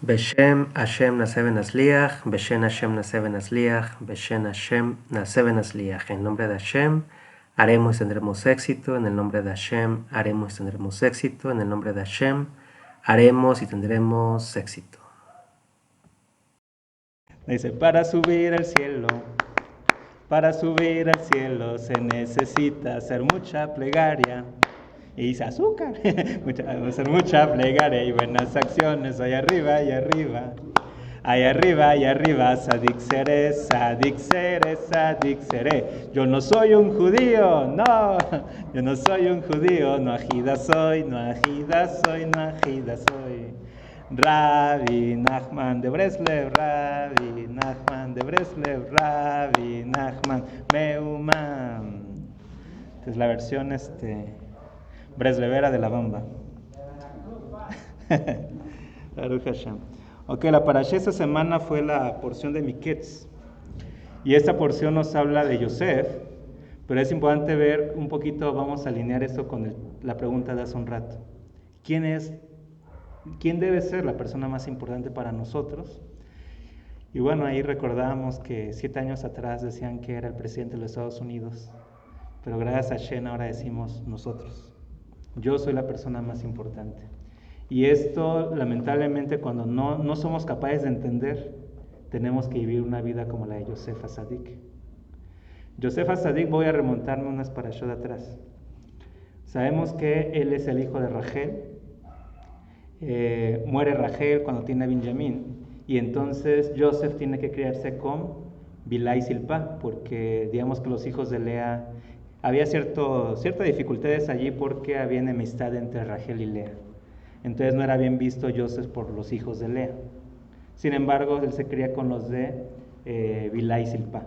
Beshem Hashem Naseh Benazliach, Beshem Hashem Naseh Benazliach, Beshem Hashem Naseh Benazliach. En nombre de Hashem haremos y tendremos éxito, en el nombre de Hashem haremos y tendremos éxito, en el nombre de Hashem haremos y tendremos éxito. Dice, para subir al cielo se necesita hacer mucha plegaria. Y dice azúcar, hacer mucha plegaria y buenas acciones, allá arriba, allá arriba. Allá arriba, allá arriba, sadik seré, sadik seré, sadik seré. Yo no soy un judío, no, yo no soy un judío, no ajida soy, no ajida soy, no ajida soy. Rabbi Nachman de Breslev, Rabbi Nachman de Breslev, Rabbi Nachman Meuman. Esta es la versión breslevera de la Bamba. Baruch Hashem. Ok, la parashá esta semana fue la porción de Miketz. Y esta porción nos habla de Yosef, pero es importante ver un poquito, vamos a alinear esto con la pregunta de hace un rato. ¿Quién debe ser la persona más importante para nosotros? Y bueno, ahí recordábamos que 7 años atrás decían que era el presidente de los Estados Unidos, pero gracias a Shen ahora decimos nosotros. Yo soy la persona más importante. Y esto, lamentablemente, cuando no somos capaces de entender, tenemos que vivir una vida como la de Yosef HaTzadik. Yosef HaTzadik, voy a remontarme unas parashot atrás. Sabemos que él es el hijo de Rachel. Muere Rachel cuando tiene a Benjamín. Y entonces Yosef tiene que criarse con Bilhá y Silpá, porque digamos que los hijos de Lea, había ciertas dificultades allí porque había enemistad entre Rachel y Lea. Entonces no era bien visto Yosef por los hijos de Lea. Sin embargo, él se cría con los de Bilhá y Silpá.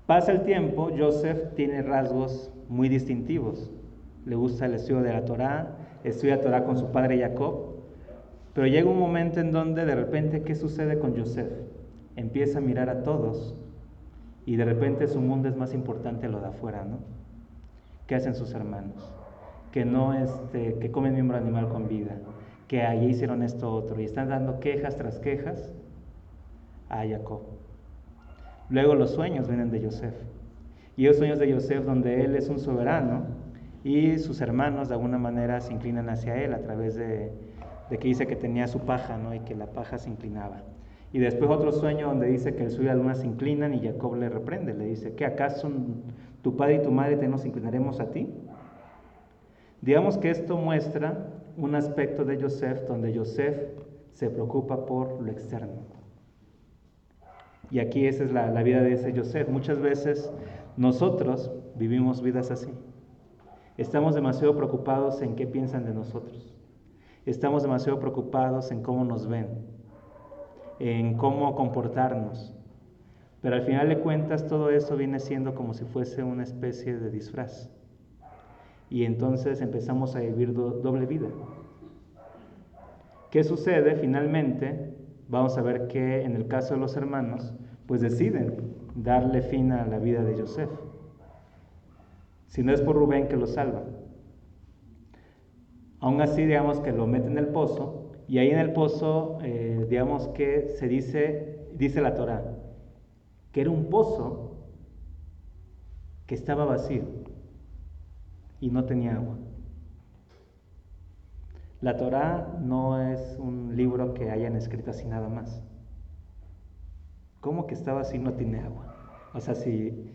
Pasa el tiempo, Yosef tiene rasgos muy distintivos. Le gusta el estudio de la Torá, estudia Torá con su padre Jacob. Pero llega un momento en donde de repente, ¿qué sucede con Yosef? Empieza a mirar a todos y de repente su mundo es más importante lo de afuera, ¿no? ¿Qué hacen sus hermanos? Que comen miembro animal con vida, que allí hicieron esto otro, y están dando quejas tras quejas a Jacob. Luego los sueños vienen de Yosef, y los sueños de Yosef donde él es un soberano, y sus hermanos de alguna manera se inclinan hacia él a través de que dice que tenía su paja, ¿no? Y que la paja se inclinaba. Y después otro sueño donde dice que el sol y la luna se inclinan y Jacob le reprende, le dice, ¿qué acaso tu padre y tu madre nos inclinaremos a ti? Digamos que esto muestra un aspecto de Yosef donde Yosef se preocupa por lo externo. Y aquí esa es la vida de ese Yosef. Muchas veces nosotros vivimos vidas así. Estamos demasiado preocupados en qué piensan de nosotros. Estamos demasiado preocupados en cómo nos ven, en cómo comportarnos. Pero al final de cuentas todo eso viene siendo como si fuese una especie de disfraz. Y entonces empezamos a vivir doble vida. ¿Qué sucede? Finalmente, vamos a ver que en el caso de los hermanos, pues deciden darle fin a la vida de Yosef. Si no es por Rubén que lo salva. Aún así, digamos que lo mete en el pozo, y ahí en el pozo, digamos que se dice la Torá, que era un pozo que estaba vacío y no tenía agua. La Torá no es un libro que hayan escrito así nada más. ¿Cómo que está vacío y no tiene agua? O sea, si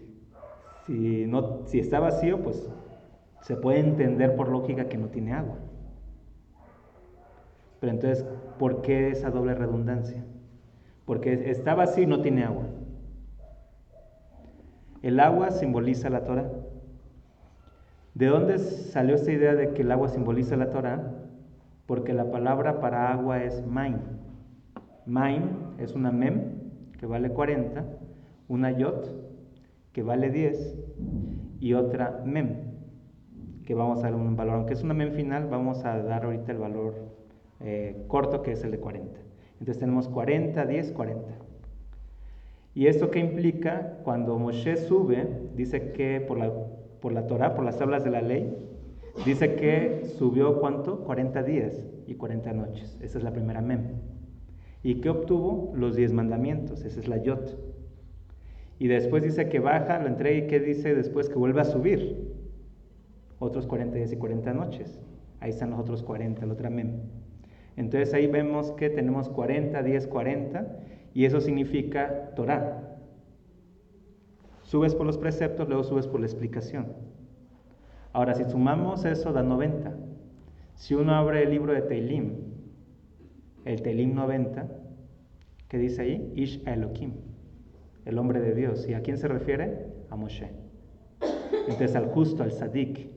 está vacío, pues se puede entender por lógica que no tiene agua. Pero entonces, ¿por qué esa doble redundancia? Porque está vacío y no tiene agua. El agua simboliza la Torá. ¿De dónde salió esta idea de que el agua simboliza la Torá? Porque la palabra para agua es maim. Maim es una mem, que vale 40, una yot, que vale 10, y otra mem, que vamos a dar un valor. Aunque es una mem final, vamos a dar ahorita el valor corto, que es el de 40. Entonces tenemos 40, 10, 40. ¿Y esto qué implica? Cuando Moshe sube, dice que por la Torá, por las tablas de la ley, Dice que subió, ¿cuánto? 40 días y 40 noches. Esa es la primera mem. ¿Y qué obtuvo? Los 10 mandamientos. Esa es la yot. Y después dice que baja, lo entrega, y ¿qué dice después? Que vuelve a subir. Otros 40 días y 40 noches. Ahí están los otros 40, la otra mem. Entonces ahí vemos que tenemos 40, 10, 40, y eso significa Torah. Subes por los preceptos, luego subes por la explicación. Ahora, si sumamos eso, da 90. Si uno abre el libro de Teilim, el Teilim 90, ¿qué dice ahí? Ish Elohim, el hombre de Dios. ¿Y a quién se refiere? A Moshe. Entonces al justo, al Sadik.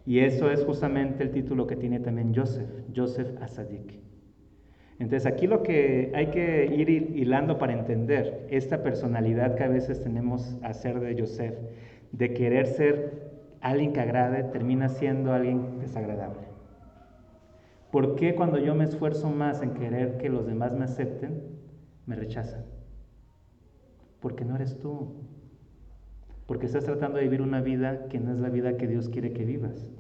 Y eso es justamente el título que tiene también Joseph Asadik. Entonces aquí lo que hay que ir hilando para entender esta personalidad que a veces tenemos a ser de Joseph, de querer ser alguien que agrade, termina siendo alguien desagradable. ¿Por qué cuando yo me esfuerzo más en querer que los demás me acepten, me rechazan? Porque no eres tú. Porque estás tratando de vivir una vida que no es la vida que Dios quiere que vivas.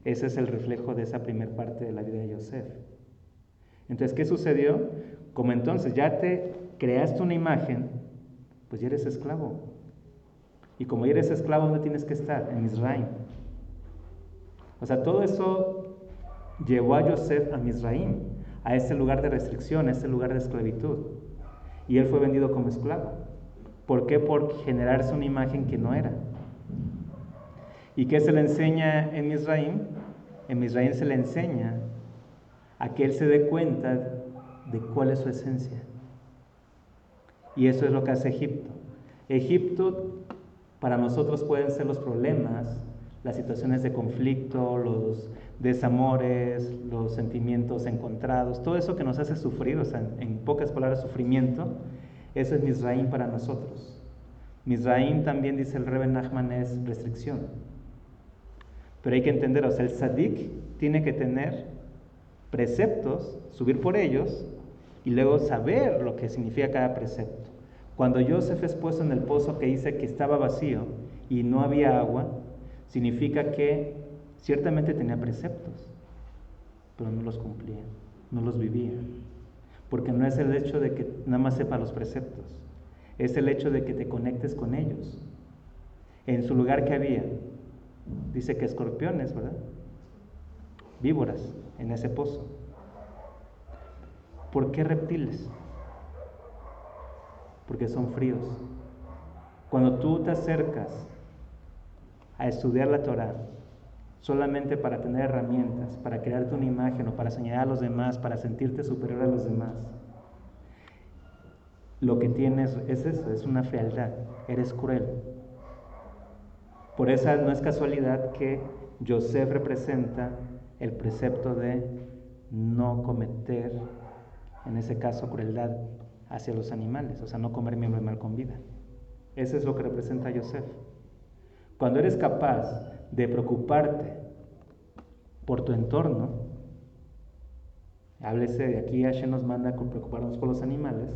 Ese es el reflejo de esa primera parte de la vida de Joseph. Entonces, ¿qué sucedió? Como entonces ya te creaste una imagen, pues ya eres esclavo. Y como ya eres esclavo, ¿dónde tienes que estar? En Misraim. O sea, todo eso llevó a Joseph a Misraim, a ese lugar de restricción, a ese lugar de esclavitud. Y él fue vendido como esclavo. ¿Por qué? Por generarse una imagen que no era. ¿Y qué se le enseña en Misraim? En Misraim se le enseña a que él se dé cuenta de cuál es su esencia. Y eso es lo que hace Egipto. Egipto para nosotros pueden ser los problemas, las situaciones de conflicto, los desamores, los sentimientos encontrados, todo eso que nos hace sufrir, o sea, en pocas palabras, sufrimiento, eso es Misraim para nosotros. Misraim también, dice el Rebbe Nachman, es restricción. Pero hay que entender, o sea, el Sadik tiene que tener preceptos, subir por ellos y luego saber lo que significa cada precepto. Cuando Joseph es puesto en el pozo que dice que estaba vacío y no había agua, significa que ciertamente tenía preceptos, pero no los cumplía, no los vivía. Porque no es el hecho de que nada más sepa los preceptos, es el hecho de que te conectes con ellos. En su lugar, ¿qué había? Dice que escorpiones, ¿verdad? Víboras en ese pozo. ¿Por qué reptiles? Porque son fríos. Cuando tú te acercas a estudiar la Torah solamente para tener herramientas, para crearte una imagen o para señalar a los demás, para sentirte superior a los demás, lo que tienes es eso, es una fealdad, eres cruel. Por eso no es casualidad que Joseph representa el precepto de no cometer, en ese caso, crueldad hacia los animales, o sea, no comer miembro de mal con vida. Eso es lo que representa Joseph. Cuando eres capaz de preocuparte por tu entorno, háblese de aquí, Hashem nos manda con preocuparnos por los animales,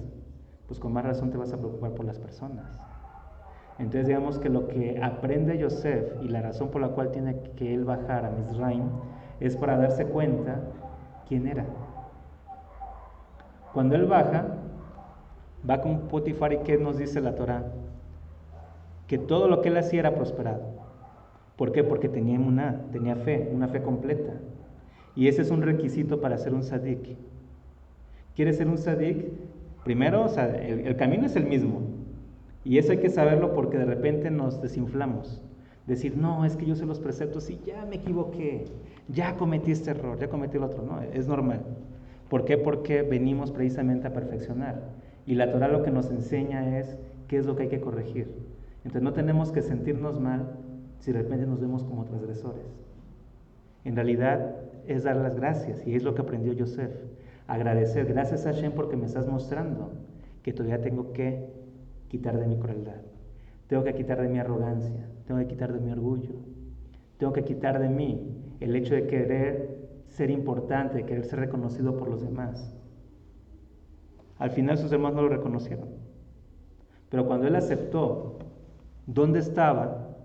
pues con más razón te vas a preocupar por las personas. Entonces digamos que lo que aprende Joseph y la razón por la cual tiene que él bajar a Misraim es para darse cuenta quién era. Cuando él baja, va con Potifar y ¿qué nos dice la Torah? Que todo lo que él hacía era prosperado. ¿Por qué? Porque tenía emuná, tenía fe, una fe completa. Y ese es un requisito para ser un sadik. ¿Quieres ser un sadik? Primero, o sea, el camino es el mismo. Y eso hay que saberlo porque de repente nos desinflamos. Decir, no, es que yo sé los preceptos y ya me equivoqué, ya cometí este error, ya cometí el otro. No, es normal. ¿Por qué? Porque venimos precisamente a perfeccionar. Y la Torah lo que nos enseña es qué es lo que hay que corregir. Entonces no tenemos que sentirnos mal si de repente nos vemos como transgresores. En realidad es dar las gracias y es lo que aprendió Joseph. Agradecer, gracias a Hashem porque me estás mostrando que todavía tengo que quitar de mi crueldad. Tengo que quitar de mi arrogancia, tengo que quitar de mi orgullo. Tengo que quitar de mí el hecho de querer ser importante, de querer ser reconocido por los demás. Al final sus hermanos no lo reconocieron. Pero cuando él aceptó dónde estaba,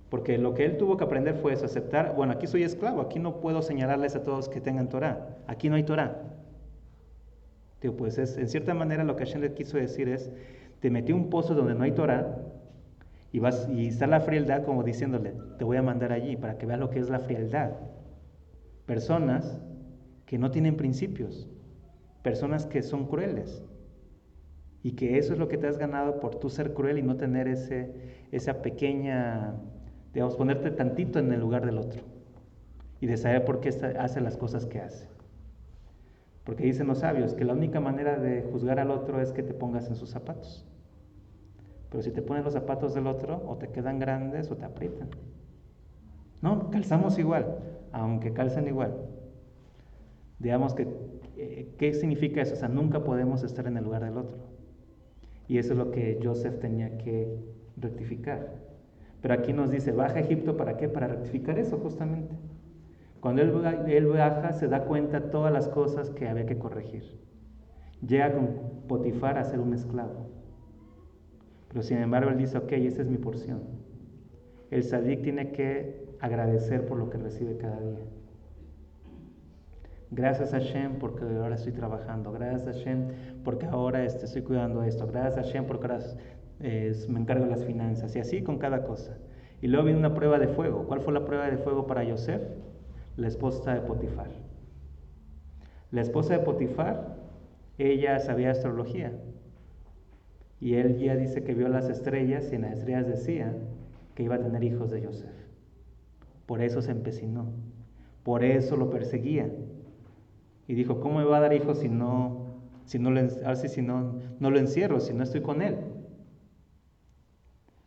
Porque lo que él tuvo que aprender fue eso, aceptar, bueno, aquí soy esclavo, aquí no puedo señalarles a todos que tengan Torah, aquí no hay Torah. Digo, pues en cierta manera lo que Hashem le quiso decir es, te metí un pozo donde no hay Torah y está la frialdad como diciéndole, te voy a mandar allí para que veas lo que es la frialdad. Personas que no tienen principios, personas que son crueles y que eso es lo que te has ganado por tú ser cruel y no tener esa pequeña, digamos, ponerte tantito en el lugar del otro y de saber por qué hace las cosas que hace. Porque dicen los sabios que la única manera de juzgar al otro es que te pongas en sus zapatos. Pero si te pones los zapatos del otro, o te quedan grandes o te aprietan. No, calzamos igual, aunque calcen igual. Digamos que, ¿qué significa eso? O sea, nunca podemos estar en el lugar del otro. Y eso es lo que Joseph tenía que rectificar. Pero aquí nos dice, baja a Egipto, ¿para qué? Para rectificar eso justamente. Cuando él baja, se da cuenta de todas las cosas que había que corregir. Llega con Potifar a ser un esclavo. Pero sin embargo, él dice, ok, esa es mi porción. El tzadik tiene que agradecer por lo que recibe cada día. Gracias a Hashem porque ahora estoy trabajando. Gracias a Hashem porque ahora estoy cuidando esto. Gracias a Hashem porque ahora me encargo de las finanzas. Y así con cada cosa. Y luego viene una prueba de fuego. ¿Cuál fue la prueba de fuego para Yosef? La esposa de Potifar. La esposa de Potifar, ella sabía astrología. Y él ya dice que vio las estrellas y en las estrellas decía que iba a tener hijos de Yosef. Por eso se empecinó. Por eso lo perseguía. Y dijo, ¿cómo me va a dar hijos si no lo encierro, si no estoy con él?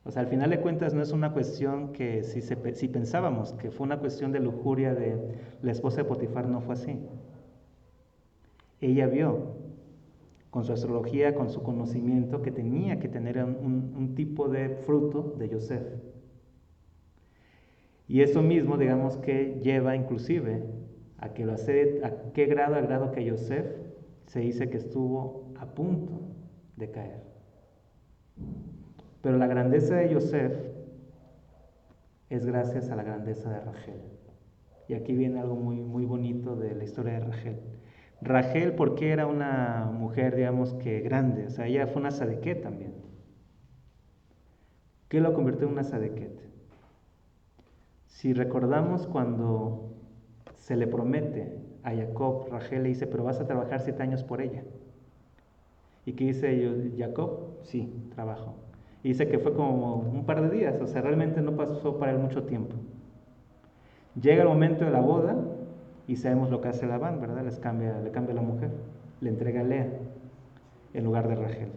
O sea, al final de cuentas no es una cuestión que si pensábamos que fue una cuestión de lujuria de la esposa de Potifar, no fue así. Ella vio con su astrología, con su conocimiento, que tenía que tener un tipo de fruto de Yosef. Y eso mismo, digamos que lleva inclusive a que ¿a qué grado? Al grado que Yosef se dice que estuvo a punto de caer. Pero la grandeza de Yosef es gracias a la grandeza de Rachel. Y aquí viene algo muy, muy bonito de la historia de Rachel. Rachel, porque era una mujer, digamos que grande, o sea, ella fue una sadequet también. ¿Qué lo convirtió en una sadequet? Si recordamos cuando se le promete a Jacob, Rachel le dice, pero vas a trabajar 7 años por ella. ¿Y qué dice Jacob? Sí, trabajo. Y dice que fue como un par de días, o sea, realmente no pasó para él mucho tiempo. Llega el momento de la boda y sabemos lo que hace Labán, ¿verdad? Le cambia la mujer, le entrega a Lea en lugar de Rachel.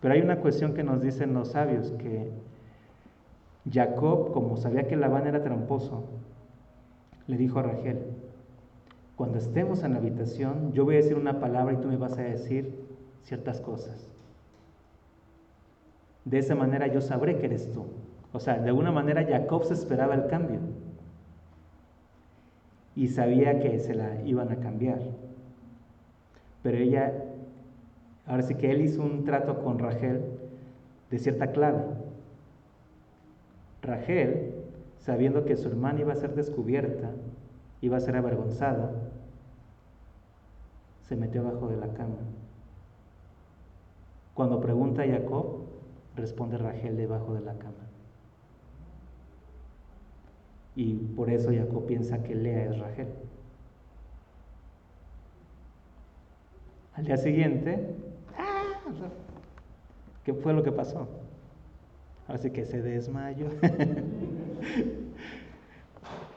Pero hay una cuestión que nos dicen los sabios, que Jacob, como sabía que Labán era tramposo, le dijo a Rachel, cuando estemos en la habitación, yo voy a decir una palabra y tú me vas a decir ciertas cosas. De esa manera yo sabré que eres tú. O sea, de alguna manera Jacob se esperaba el cambio y sabía que se la iban a cambiar. Pero ahora sí que él hizo un trato con Rachel de cierta clave. Rachel, sabiendo que su hermana iba a ser descubierta, iba a ser avergonzada, se metió abajo de la cama. Cuando pregunta a Jacob, responde Rachel debajo de la cama. Y por eso Jacob piensa que Lea es Rachel. Al día siguiente, ¿qué fue lo que pasó? Así que se desmayó.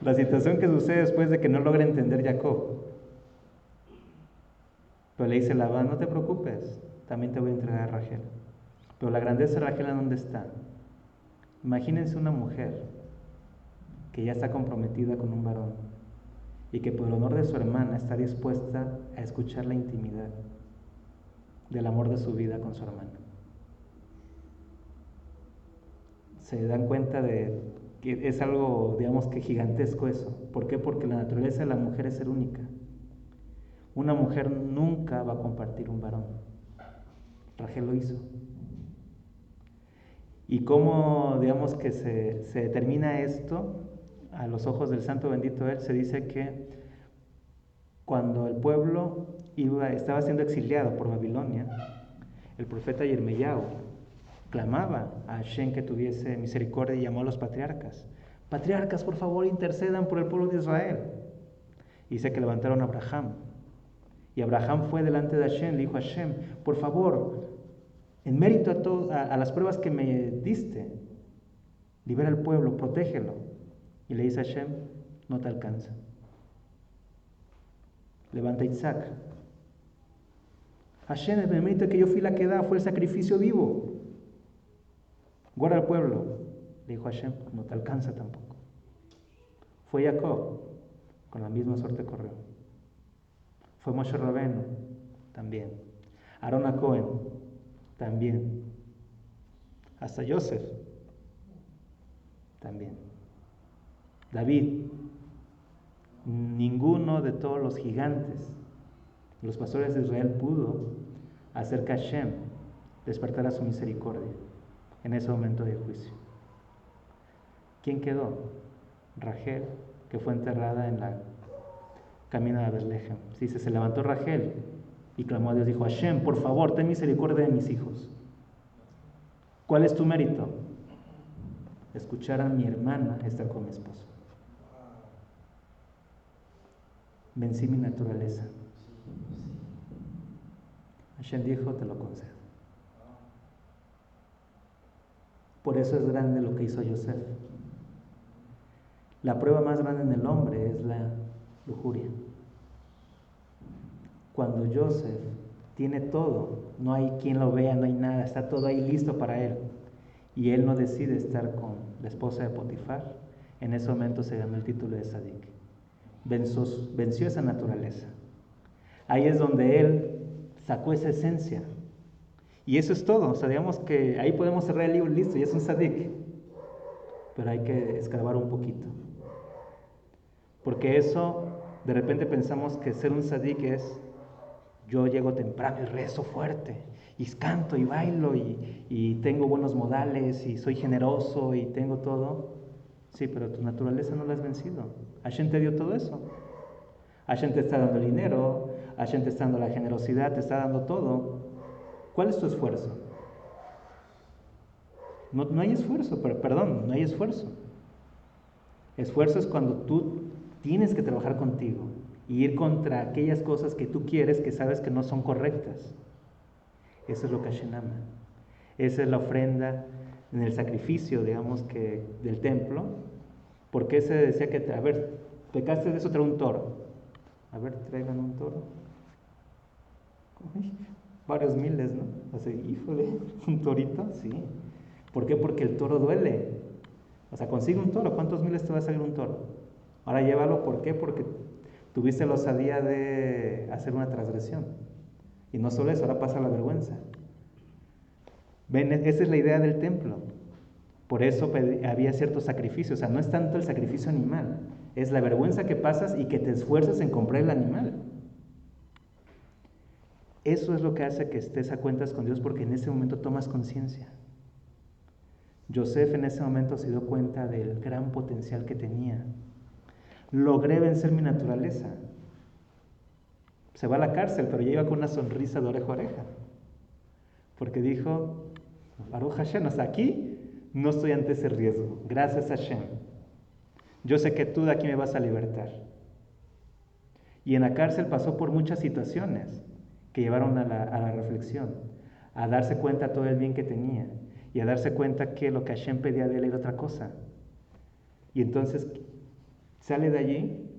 La situación que sucede después de que no logra entender Jacob. Pero le dice Labán, no te preocupes, también te voy a entregar a Rachel. Pero la grandeza de Rachel, ¿en dónde está? Imagínense una mujer que ya está comprometida con un varón y que por el honor de su hermana está dispuesta a escuchar la intimidad del amor de su vida con su hermana. Se dan cuenta de que es algo, digamos que gigantesco eso. ¿Por qué? Porque la naturaleza de la mujer es ser única. Una mujer nunca va a compartir un varón. Rachel lo hizo. ¿Y cómo, digamos, que se determina esto a los ojos del santo bendito él? Se dice que cuando el pueblo estaba siendo exiliado por Babilonia, el profeta Yirmiyahu clamaba a Hashem que tuviese misericordia y llamó a los patriarcas. Patriarcas, por favor, intercedan por el pueblo de Israel. Y dice que levantaron a Abraham. Y Abraham fue delante de Hashem, le dijo a Hashem, por favor, en mérito a las pruebas que me diste, libera al pueblo, protégelo. Y le dice a Hashem, no te alcanza. Levanta a Isaac. Hashem, en el mérito que yo fui la que da, fue el sacrificio vivo. Guarda al pueblo. Le dijo a Hashem, no te alcanza tampoco. Fue Jacob, con la misma suerte corrió. Fue Moshe Rabbeinu, también. Aarón a Cohen, también. Hasta Joseph, también. David, ninguno de todos los gigantes, los pastores de Israel pudo hacer que Hashem despertara su misericordia en ese momento de juicio. ¿Quién quedó? Rachel, que fue enterrada en la camino de Betlehem. Dice, se levantó Rachel y clamó a Dios, dijo, Hashem, por favor, ten misericordia de mis hijos. ¿Cuál es tu mérito? Escuchar a mi hermana estar con mi esposo. Vencí mi naturaleza. Hashem dijo, te lo concedo. Por eso es grande lo que hizo Yosef. La prueba más grande en el hombre es la lujuria. Cuando Joseph tiene todo, no hay quien lo vea, no hay nada, está todo ahí listo para él, y él no decide estar con la esposa de Potifar, en ese momento se ganó el título de Sadik. Venció esa naturaleza. Ahí es donde él sacó esa esencia. Y eso es todo. O sea, digamos que ahí podemos cerrar el libro, listo, y es un Sadik. Pero hay que escarbar un poquito. Porque eso, de repente pensamos que ser un Sadik es, yo llego temprano y rezo fuerte, y canto y bailo, y tengo buenos modales, y soy generoso, y tengo todo. Sí, pero tu naturaleza no la has vencido. Hashem te dio todo eso. Hashem te está dando el dinero, Hashem te está dando la generosidad, te está dando todo. ¿Cuál es tu esfuerzo? No hay esfuerzo, perdón, no hay esfuerzo. Esfuerzo es cuando tú tienes que trabajar contigo y ir contra aquellas cosas que tú quieres, que sabes que no son correctas. Eso es lo que Hashem ama. Esa es la ofrenda en el sacrificio, digamos, que del templo. Porque se decía que, a ver, pecaste de eso, trae un toro. A ver, traigan un toro. Uy, varios miles, ¿no? O sea, híjole, un torito, sí. ¿Por qué? Porque el toro duele. O sea, consigue un toro, ¿cuántos miles te va a salir un toro? Ahora llévalo, ¿por qué? Porque tuviste la osadía de hacer una transgresión. Y no solo eso, ahora pasa la vergüenza. Ven, esa es la idea del templo. Por eso había ciertos sacrificios. O sea, no es tanto el sacrificio animal, es la vergüenza que pasas y que te esfuerzas en comprar el animal. Eso es lo que hace que estés a cuentas con Dios, porque en ese momento tomas conciencia. Yosef en ese momento se dio cuenta del gran potencial que tenía. Logré vencer mi naturaleza. Se va a la cárcel, pero ya iba con una sonrisa de oreja a oreja. Porque dijo, Baruch Hashem, o sea, aquí no estoy ante ese riesgo. Gracias a Hashem. Yo sé que tú de aquí me vas a libertar. Y en la cárcel pasó por muchas situaciones que llevaron a la reflexión, a darse cuenta de todo el bien que tenía y a darse cuenta que lo que Hashem pedía de él era otra cosa. Y entonces sale de allí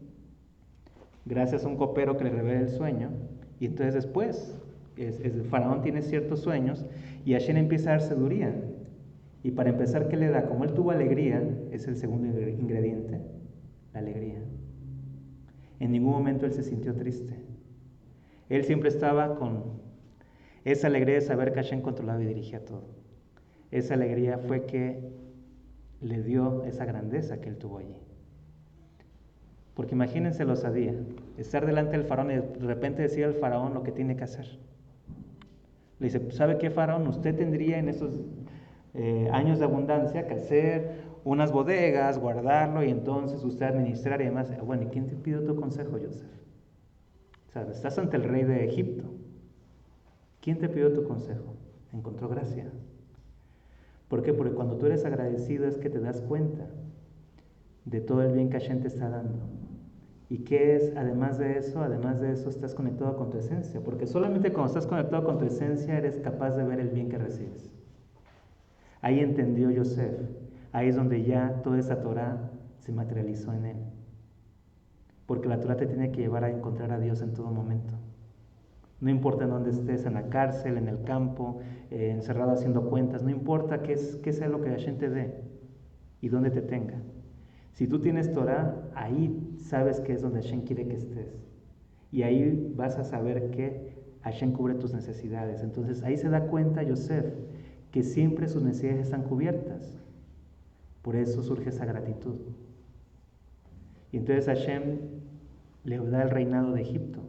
gracias a un copero que le revela el sueño, y entonces después el faraón tiene ciertos sueños y Hashem empieza a dar sabiduría. Y para empezar, ¿qué le da? Como él tuvo alegría, es el segundo ingrediente, la alegría. En ningún momento él se sintió triste. Él siempre estaba con esa alegría de saber que Hashem controlaba y dirigía todo. Esa alegría fue que le dio esa grandeza que él tuvo allí. Porque imagínense la osadía, estar delante del faraón y de repente decir al faraón lo que tiene que hacer. Le dice, ¿sabe qué, faraón? Usted tendría en esos años de abundancia, crecer, unas bodegas, guardarlo y entonces usted administrar y demás. Bueno, ¿y quién te pidió tu consejo, Joseph? O sea, estás ante el rey de Egipto. ¿Quién te pidió tu consejo? Encontró gracia. ¿Por qué? Porque cuando tú eres agradecido es que te das cuenta de todo el bien que Hashem te está dando. ¿Y qué es? Además de eso, estás conectado con tu esencia. Porque solamente cuando estás conectado con tu esencia eres capaz de ver el bien que recibes. Ahí entendió Yosef. Ahí es donde ya toda esa Torah se materializó en él. Porque la Torah te tiene que llevar a encontrar a Dios en todo momento. No importa en dónde estés, en la cárcel, en el campo, encerrado haciendo cuentas, no importa qué sea lo que Hashem te dé y dónde te tenga. Si tú tienes Torah, ahí sabes que es donde Hashem quiere que estés. Y ahí vas a saber que Hashem cubre tus necesidades. Entonces ahí se da cuenta Yosef que siempre sus necesidades están cubiertas. Por eso surge esa gratitud. Y entonces Hashem le da el reinado de Egipto.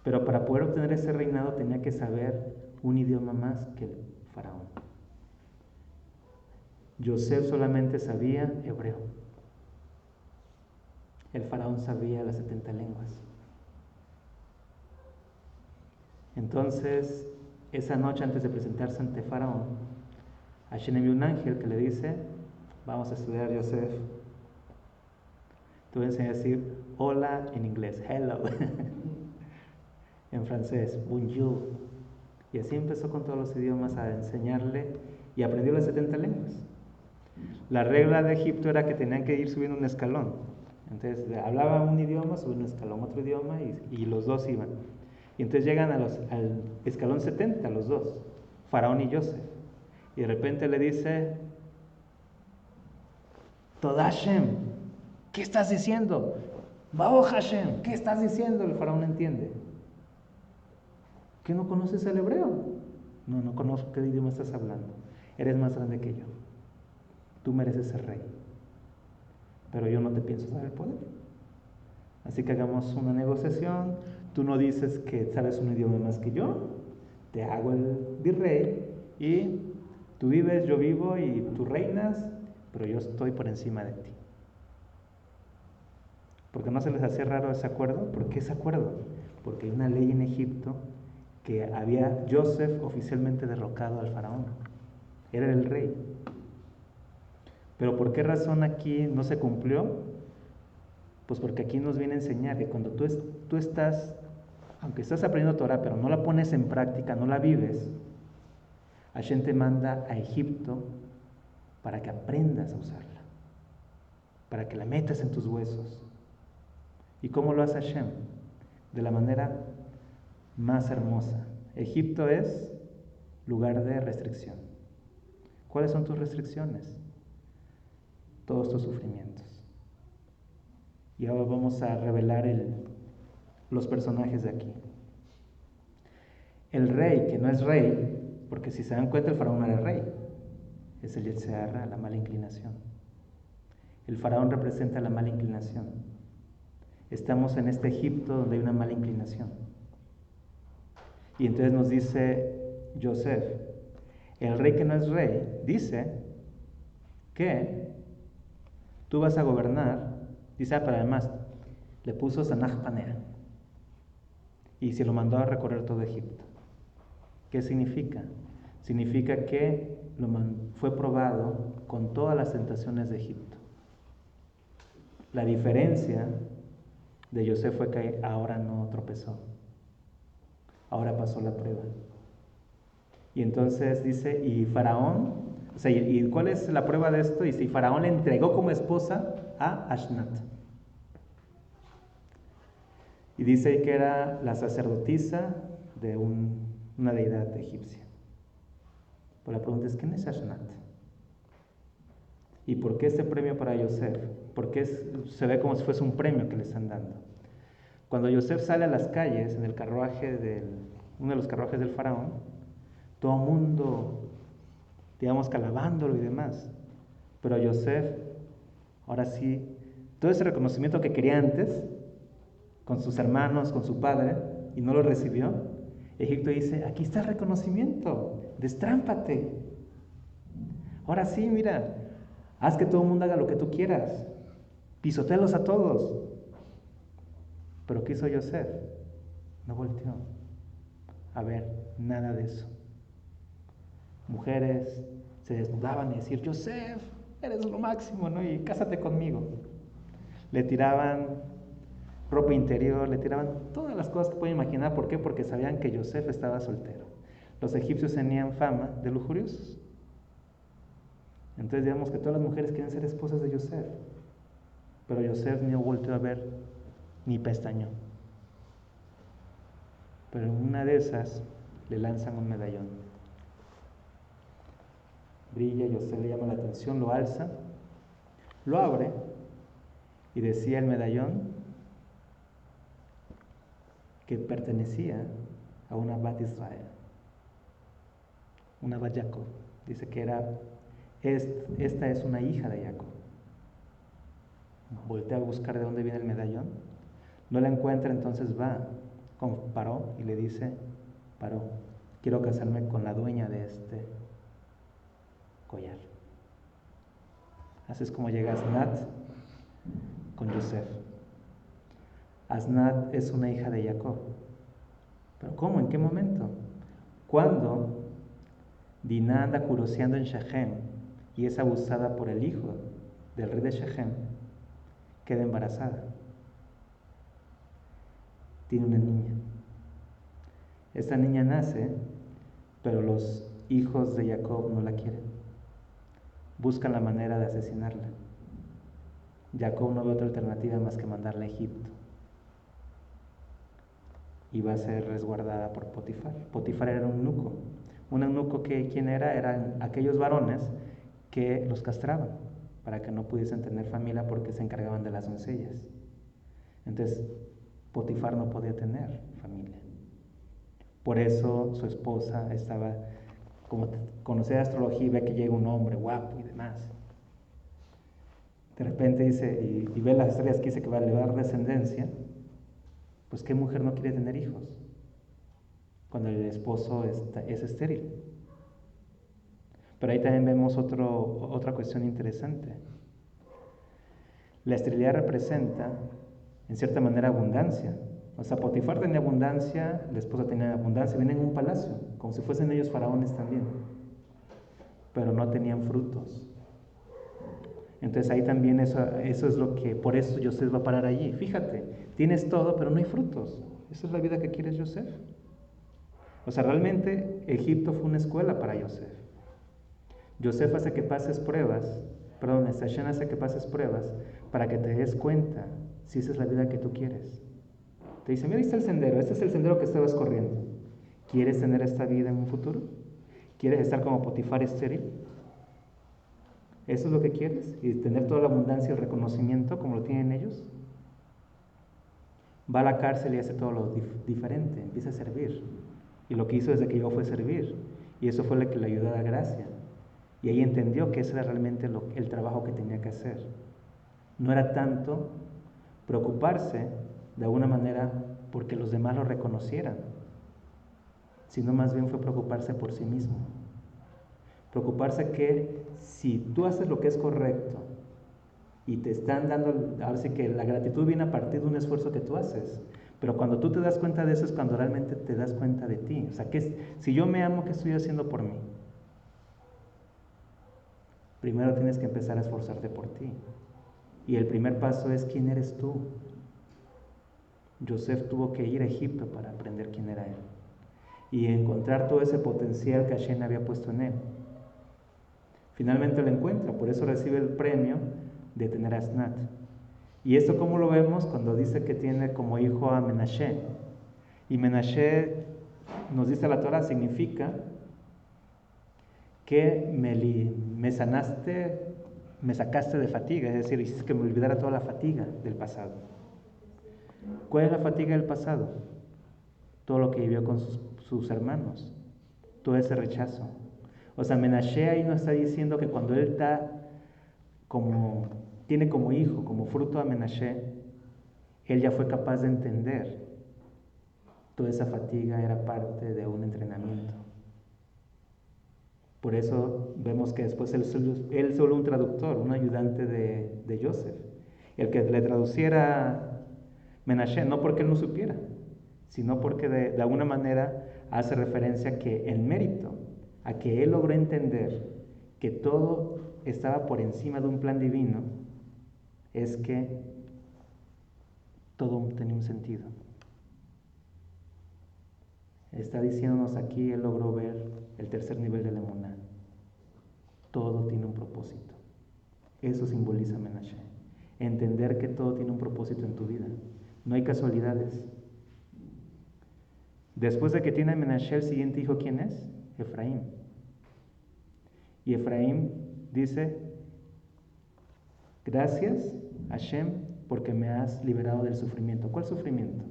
Pero para poder obtener ese reinado tenía que saber un idioma más que el faraón. Yosef solamente sabía hebreo. El faraón sabía las 70 lenguas. Entonces, esa noche antes de presentarse ante faraón, Hashem envió un ángel que le dice: vamos a estudiar Yosef. Te voy a enseñar a decir hola en inglés, hello. En francés, bonjour. Y así empezó con todos los idiomas a enseñarle y aprendió las 70 lenguas. La regla de Egipto era que tenían que ir subiendo un escalón. Entonces hablaba un idioma, subía un escalón, otro idioma y los dos iban. Y entonces llegan al escalón 70, los dos, Faraón y Yosef. Y de repente le dice: Todashem, ¿qué estás diciendo? Bajo Hashem, ¿qué estás diciendo? El faraón no entiende. ¿Qué no conoces el hebreo? No conozco qué idioma estás hablando. Eres más grande que yo. Tú mereces ser rey. Pero yo no te pienso dar el poder. Así que hagamos una negociación. Tú no dices que sabes un idioma más que yo. Te hago el virrey y tú vives, yo vivo y tú reinas, pero yo estoy por encima de ti. ¿Por qué no se les hacía raro ese acuerdo? ¿Por qué ese acuerdo? Porque hay una ley en Egipto que había Yosef oficialmente derrocado al faraón. Era el rey. Pero ¿por qué razón aquí no se cumplió? Pues porque aquí nos viene a enseñar que cuando tú estás, aunque estás aprendiendo Torah, pero no la pones en práctica, no la vives, Hashem te manda a Egipto para que aprendas a usarla, para que la metas en tus huesos. ¿Y cómo lo hace Hashem? De la manera más hermosa. Egipto es lugar de restricción. ¿Cuáles son tus restricciones? Todos tus sufrimientos. Y ahora vamos a revelar los personajes de aquí. El rey, que no es rey, porque si se dan cuenta el faraón no era rey, es el Yetzer Hara, la mala inclinación. El faraón representa la mala inclinación. Estamos en este Egipto donde hay una mala inclinación. Y entonces nos dice Yosef, el rey que no es rey, dice que tú vas a gobernar, dice, pero además le puso Sanach Panea y se lo mandó a recorrer todo Egipto. ¿Qué significa? Significa que fue probado con todas las tentaciones de Egipto. La diferencia de Yosef fue que ahora no tropezó, ahora pasó la prueba. Y entonces dice, y Faraón, o sea, ¿y cuál es la prueba de esto? Dice, y Faraón le entregó como esposa a Ashnat. Y dice que era la sacerdotisa de una deidad egipcia. Pero la pregunta es, ¿quién es Ashnat? ¿Y por qué este premio para Yosef? Porque se ve como si fuese un premio que le están dando. Cuando Yosef sale a las calles, en el carruaje uno de los carruajes del faraón, todo el mundo, digamos, alabándolo y demás. Pero Yosef, ahora sí, todo ese reconocimiento que quería antes, con sus hermanos, con su padre, y no lo recibió, Egipto dice, aquí está el reconocimiento, destrámpate. Ahora sí, mira, haz que todo el mundo haga lo que tú quieras. Pisotealos a todos. Pero ¿qué hizo Yosef? No volteó. A ver, nada de eso. Mujeres se desnudaban y decir, Yosef, eres lo máximo, ¿no? Y cásate conmigo. Le tiraban ropa interior, le tiraban todas las cosas que pueden imaginar. ¿Por qué? Porque sabían que Yosef estaba soltero. Los egipcios tenían fama de lujuriosos. Entonces digamos que todas las mujeres quieren ser esposas de Yosef. Pero Yosef ni volteó a ver ni pestañó. Pero en una de esas le lanzan un medallón. Brilla, Yosef le llama la atención, lo alza, lo abre y decía el medallón que pertenecía a una Bat Israel, una Bat Jacob. Dice que esta es una hija de Jacob. Voltea a buscar de dónde viene el medallón, no la encuentra, entonces va con Paró y le dice, Paró, quiero casarme con la dueña de este collar. Así es como llega Asnat con Yosef. Asnat es una hija de Jacob. ¿Pero cómo? ¿En qué momento? Cuando Dinah anda curoseando en Shechem y es abusada por el hijo del rey de Shechem, queda embarazada. Tiene una niña. Esta niña nace, pero los hijos de Jacob no la quieren. Buscan la manera de asesinarla. Jacob no ve otra alternativa más que mandarla a Egipto. Y va a ser resguardada por Potifar. Potifar era un eunuco. Un eunuco que, ¿quién era? Eran aquellos varones que los castraban para que no pudiesen tener familia porque se encargaban de las doncellas. Entonces, Potifar no podía tener familia. Por eso su esposa estaba, como conocía astrología y ve que llega un hombre guapo y demás. De repente dice, y ve las estrellas que dice que le va a dar descendencia, pues ¿qué mujer no quiere tener hijos? Cuando el esposo es estéril. Pero ahí también vemos otra cuestión interesante. La esterilidad representa, en cierta manera, abundancia. O sea, Potifar tenía abundancia, la esposa tenía abundancia, vienen en un palacio, como si fuesen ellos faraones también. Pero no tenían frutos. Entonces ahí también eso es lo que, por eso Yosef va a parar allí. Fíjate, tienes todo, pero no hay frutos. ¿Esa es la vida que quieres, Yosef? O sea, realmente Egipto fue una escuela para Yosef. Yosef hace que pases pruebas, Hashem hace que pases pruebas para que te des cuenta si esa es la vida que tú quieres. Te dice, mira, ahí está el sendero, este es el sendero que estabas corriendo. ¿Quieres tener esta vida en un futuro? ¿Quieres estar como Potifar estéril? ¿Eso es lo que quieres? ¿Y tener toda la abundancia y el reconocimiento como lo tienen ellos? Va a la cárcel y hace todo lo diferente, empieza a servir. Y lo que hizo desde que llegó fue servir. Y eso fue lo que le ayudó a dar gracia. Y ahí entendió que ese era realmente el trabajo que tenía que hacer. No era tanto preocuparse de alguna manera porque los demás lo reconocieran, sino más bien fue preocuparse por sí mismo. Preocuparse que si tú haces lo que es correcto y te están dando, ahora sí que la gratitud viene a partir de un esfuerzo que tú haces, pero cuando tú te das cuenta de eso es cuando realmente te das cuenta de ti. O sea, si yo me amo, ¿qué estoy haciendo por mí? Primero tienes que empezar a esforzarte por ti. Y el primer paso es ¿quién eres tú? Yosef tuvo que ir a Egipto para aprender quién era él y encontrar todo ese potencial que Hashem había puesto en él. Finalmente lo encuentra, por eso recibe el premio de tener a Asnat. ¿Y esto cómo lo vemos? Cuando dice que tiene como hijo a Menashe. Y Menashe, nos dice la Torah, significa que me sanaste, me sacaste de fatiga, es decir, hiciste que me olvidara toda la fatiga del pasado. ¿Cuál es la fatiga del pasado? Todo lo que vivió con sus hermanos, todo ese rechazo. O sea, Menashe ahí nos está diciendo que cuando él tiene como hijo, como fruto a Menashe, él ya fue capaz de entender toda esa fatiga era parte de un entrenamiento. Por eso vemos que después él solo un traductor, un ayudante de Joseph, el que le traduciera Menashe, no porque él no supiera, sino porque de alguna manera hace referencia a que el mérito, a que él logró entender que todo estaba por encima de un plan divino, es que todo tenía un sentido. Está diciéndonos aquí, él logró ver el tercer nivel de la emuná. Todo tiene un propósito. Eso simboliza Menashe. Entender que todo tiene un propósito en tu vida. No hay casualidades. Después de que tiene Menashe, el siguiente hijo, ¿quién es? Efraín. Y Efraín dice, gracias, Hashem, porque me has liberado del sufrimiento. ¿Cuál sufrimiento?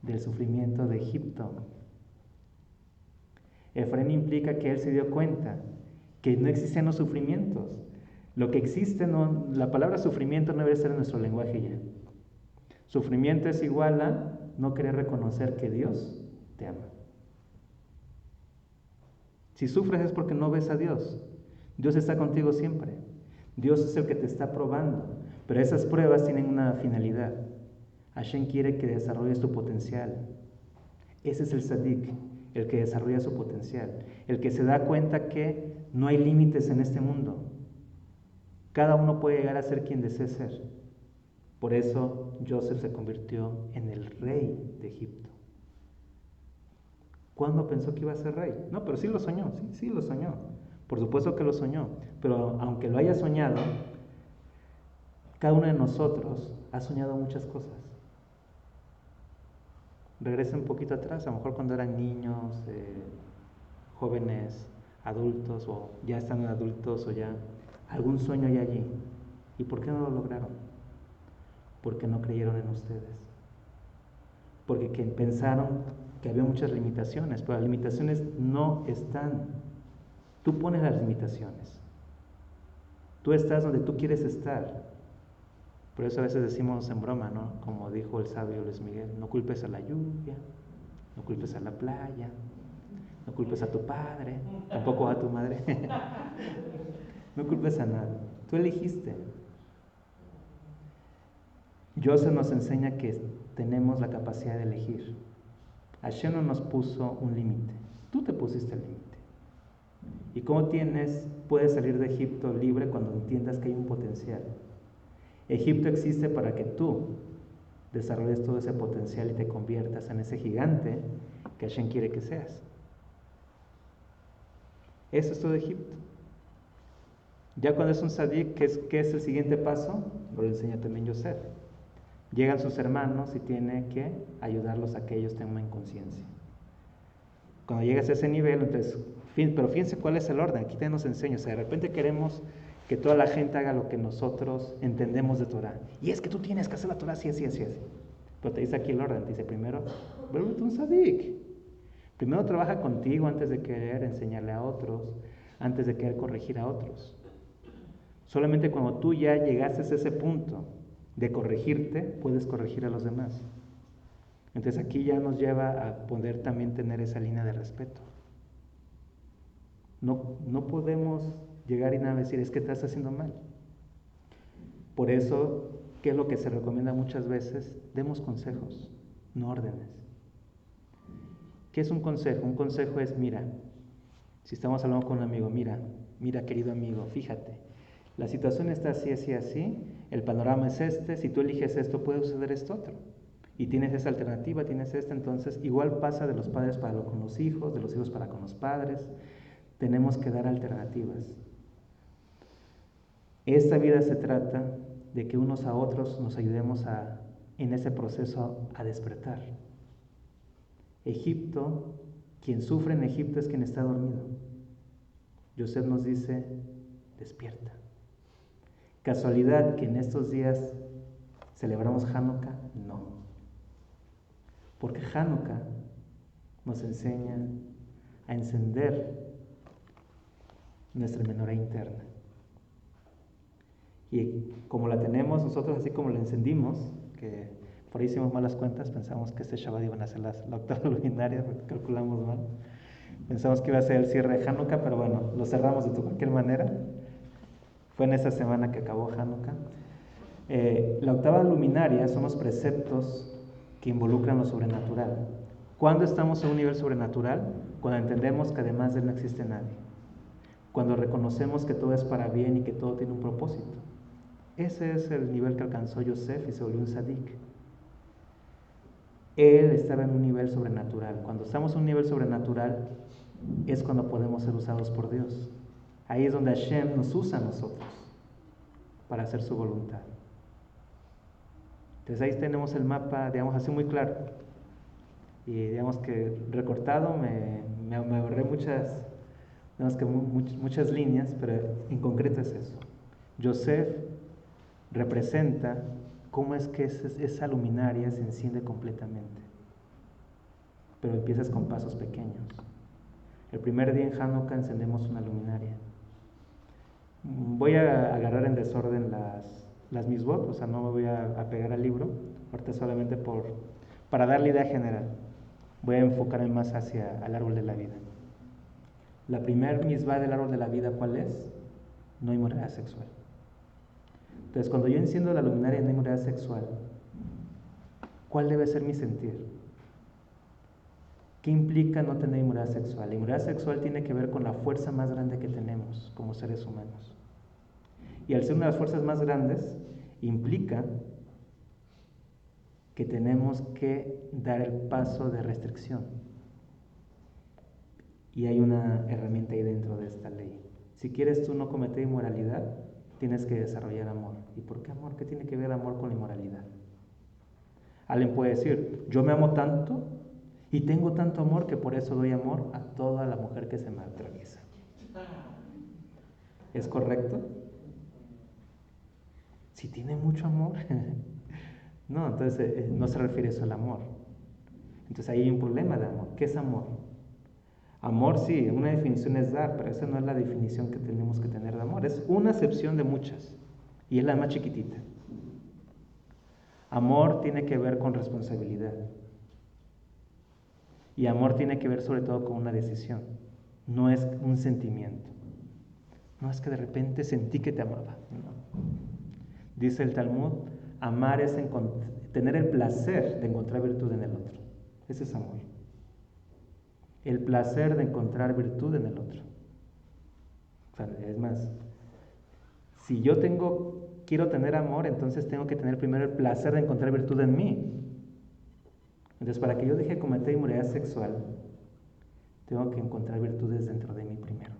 Del sufrimiento de Egipto. Efraín implica que él se dio cuenta que no existen los sufrimientos. Lo que existe, la palabra sufrimiento no debe ser en nuestro lenguaje ya. Sufrimiento es igual a no querer reconocer que Dios te ama. Si sufres es porque no ves a Dios. Dios está contigo siempre. Dios es el que te está probando. Pero esas pruebas tienen una finalidad. Hashem quiere que desarrolles tu potencial. Ese es el Tzadik, el que desarrolla su potencial. El que se da cuenta que no hay límites en este mundo. Cada uno puede llegar a ser quien desee ser. Por eso Joseph se convirtió en el rey de Egipto. ¿Cuándo pensó que iba a ser rey? No, pero sí lo soñó, sí lo soñó. Por supuesto que lo soñó. Pero aunque lo haya soñado, cada uno de nosotros ha soñado muchas cosas. Regresa un poquito atrás, a lo mejor cuando eran niños, jóvenes, adultos, o ya están adultos, o ya algún sueño hay allí. ¿Y por qué no lo lograron? Porque no creyeron en ustedes. Porque pensaron que había muchas limitaciones, pero las limitaciones no están. Tú pones las limitaciones. Tú estás donde tú quieres estar. Por eso a veces decimos en broma, ¿no? Como dijo el sabio Luis Miguel, no culpes a la lluvia, no culpes a la playa, no culpes a tu padre, tampoco a tu madre. No culpes a nadie. Tú elegiste. Joseph nos enseña que tenemos la capacidad de elegir. Hashem no nos puso un límite. Tú te pusiste el límite. ¿Y cómo puedes salir de Egipto libre cuando entiendas que hay un potencial? Egipto existe para que tú desarrolles todo ese potencial y te conviertas en ese gigante que Hashem quiere que seas. Eso es todo Egipto. Ya cuando es un tzadik, ¿qué es el siguiente paso? Lo enseña también Joseph. Llegan sus hermanos y tiene que ayudarlos a que ellos tengan conciencia. Cuando llegas a ese nivel, entonces, pero fíjense cuál es el orden, aquí te nos enseña. O sea, de repente queremos que toda la gente haga lo que nosotros entendemos de Torah. Y es que tú tienes que hacer la Torah así, así, así, así. Pero te dice aquí el orden, te dice primero, vuélvete un tzadik. Primero trabaja contigo antes de querer enseñarle a otros, antes de querer corregir a otros. Solamente cuando tú ya llegaste a ese punto de corregirte, puedes corregir a los demás. Entonces aquí ya nos lleva a poder también tener esa línea de respeto. No podemos llegar y nada decir, es que te estás haciendo mal. Por eso, ¿qué es lo que se recomienda muchas veces? Demos consejos, no órdenes. ¿Qué es un consejo? Un consejo es, mira, si estamos hablando con un amigo, mira querido amigo, fíjate, la situación está así, así, así, el panorama es este, si tú eliges esto puede suceder esto otro. Y tienes esa alternativa, tienes esta, entonces igual pasa de los padres con los hijos, de los hijos para con los padres. Tenemos que dar alternativas. Esta vida se trata de que unos a otros nos ayudemos en ese proceso a despertar. Egipto, quien sufre en Egipto es quien está dormido. Joseph nos dice, despierta. ¿Casualidad que en estos días celebramos Hanukkah? No. Porque Hanukkah nos enseña a encender nuestra menorá interna. Y como la tenemos nosotros, así como la encendimos, que por ahí hicimos malas cuentas, pensamos que este Shabbat iban a ser la octava luminaria, porque calculamos mal. Pensamos que iba a ser el cierre de Hanukkah, pero bueno, lo cerramos de cualquier manera. Fue en esa semana que acabó Hanukkah. La octava luminaria son los preceptos que involucran lo sobrenatural. ¿Cuándo estamos en un nivel sobrenatural? Cuando entendemos que además de él no existe nadie. Cuando reconocemos que todo es para bien y que todo tiene un propósito. Ese es el nivel que alcanzó Yosef y se volvió un tzadik. Él estaba en un nivel sobrenatural. Cuando estamos en un nivel sobrenatural es cuando podemos ser usados por Dios. Ahí es donde Hashem nos usa a nosotros para hacer su voluntad. Entonces ahí tenemos el mapa, digamos así, muy claro. Y digamos que recortado me ahorré muchas líneas, pero en concreto es eso. Yosef representa cómo es que esa luminaria se enciende completamente. Pero empiezas con pasos pequeños. El primer día en Hanukkah encendemos una luminaria. Voy a agarrar en desorden las misbot, o sea, no me voy a pegar al libro, ahorita solamente para dar la idea general. Voy a enfocarme más hacia el árbol de la vida. La primer misbah del árbol de la vida, ¿cuál es? No inmoralidad sexual. Entonces, cuando yo enciendo la luminaria de no inmoralidad sexual, ¿cuál debe ser mi sentir? ¿Qué implica no tener inmoralidad sexual? La inmoralidad sexual tiene que ver con la fuerza más grande que tenemos como seres humanos. Y al ser una de las fuerzas más grandes, implica que tenemos que dar el paso de restricción. Y hay una herramienta ahí dentro de esta ley. Si quieres tú no cometer inmoralidad, tienes que desarrollar amor. ¿Y por qué amor? ¿Qué tiene que ver amor con la inmoralidad? Alguien puede decir, yo me amo tanto y tengo tanto amor que por eso doy amor a toda la mujer que se me atraviesa. ¿Es correcto? Si tiene mucho amor. No, entonces no se refiere eso al amor. Entonces ahí hay un problema de amor. ¿Qué es amor? Amor sí, una definición es dar, pero esa no es la definición que tenemos que tener de amor. Es una acepción de muchas y es la más chiquitita. Amor tiene que ver con responsabilidad. Y amor tiene que ver sobre todo con una decisión. No es un sentimiento. No es que de repente sentí que te amaba. No. Dice el Talmud, amar es tener el placer de encontrar virtud en el otro. Ese es amor. El placer de encontrar virtud en el otro. O sea, es más, si yo quiero tener amor, entonces tengo que tener primero el placer de encontrar virtud en mí. Entonces, para que yo deje de cometer inmoralidad sexual, tengo que encontrar virtudes dentro de mí primero.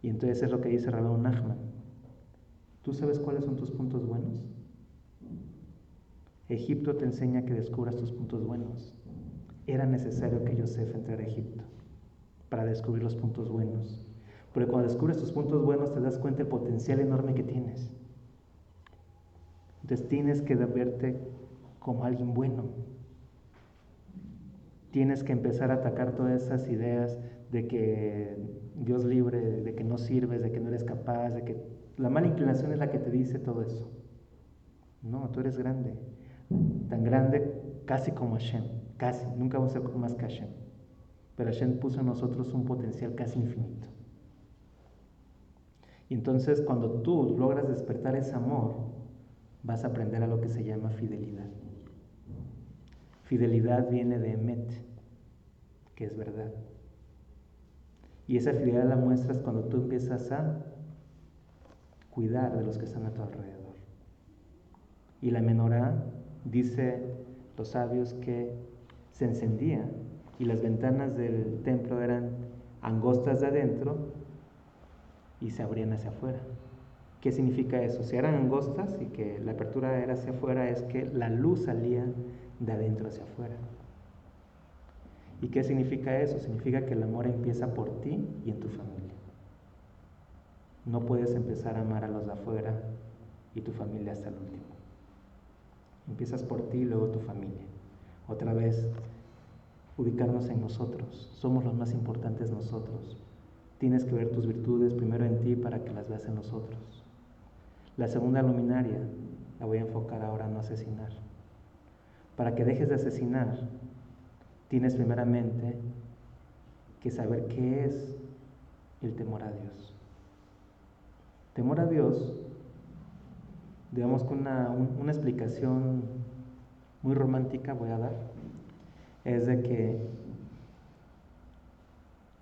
Y entonces es lo que dice Rabbi Nachman. ¿Tú sabes cuáles son tus puntos buenos? Egipto te enseña que descubras tus puntos buenos. Era necesario que Yosef entrara a Egipto para descubrir los puntos buenos. Porque cuando descubres tus puntos buenos te das cuenta del potencial enorme que tienes. Entonces tienes que verte como alguien bueno. Tienes que empezar a atacar todas esas ideas de que Dios libre, de que no sirves, de que no eres capaz, de que la mala inclinación es la que te dice todo eso. No, tú eres grande, tan grande casi como Hashem, casi, nunca vamos a ser más que Hashem. Pero Hashem puso en nosotros un potencial casi infinito. Y entonces cuando tú logras despertar ese amor, vas a aprender a lo que se llama fidelidad. Fidelidad viene de Emet, que es verdad. Y esa fidelidad la muestras cuando tú empiezas a cuidar de los que están a tu alrededor. Y la menorá, dice los sabios, que se encendía y las ventanas del templo eran angostas de adentro y se abrían hacia afuera. ¿Qué significa eso? Si eran angostas y que la apertura era hacia afuera, es que la luz salía de adentro hacia afuera. ¿Y qué significa eso? Significa que el amor empieza por ti y en tu familia. No puedes empezar a amar a los de afuera y tu familia hasta el último. Empiezas por ti y luego tu familia. Otra vez, ubicarnos en nosotros. Somos los más importantes nosotros. Tienes que ver tus virtudes primero en ti para que las veas en los otros. La segunda luminaria la voy a enfocar ahora en no asesinar. Para que dejes de asesinar, tienes primeramente que saber qué es el temor a Dios. Temor a Dios, digamos que una explicación muy romántica voy a dar, es de que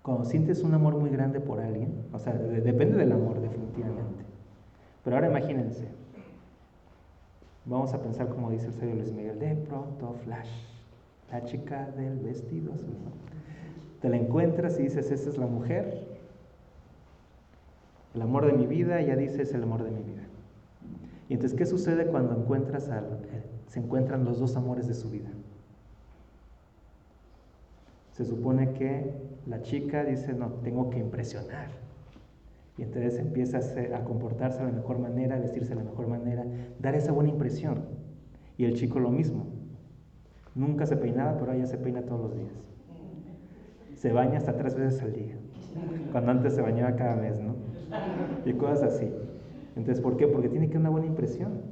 cuando sientes un amor muy grande por alguien, o sea, depende del amor definitivamente, pero ahora imagínense, vamos a pensar como dice el sabio Luis Miguel, de pronto flash, la chica del vestido azul, ¿no? Te la encuentras y dices, esa es la mujer, el amor de mi vida, y ya dices, el amor de mi vida. Y entonces, ¿qué sucede cuando se encuentran los dos amores de su vida? Se supone que la chica dice, no, tengo que impresionar. Y entonces empieza a comportarse de la mejor manera, a vestirse de la mejor manera, dar esa buena impresión. Y el chico lo mismo. Nunca se peinaba, pero ella se peina todos los días. Se baña hasta 3 veces al día, cuando antes se bañaba cada mes, ¿no? Y cosas así. Entonces, ¿por qué? Porque tiene que dar una buena impresión.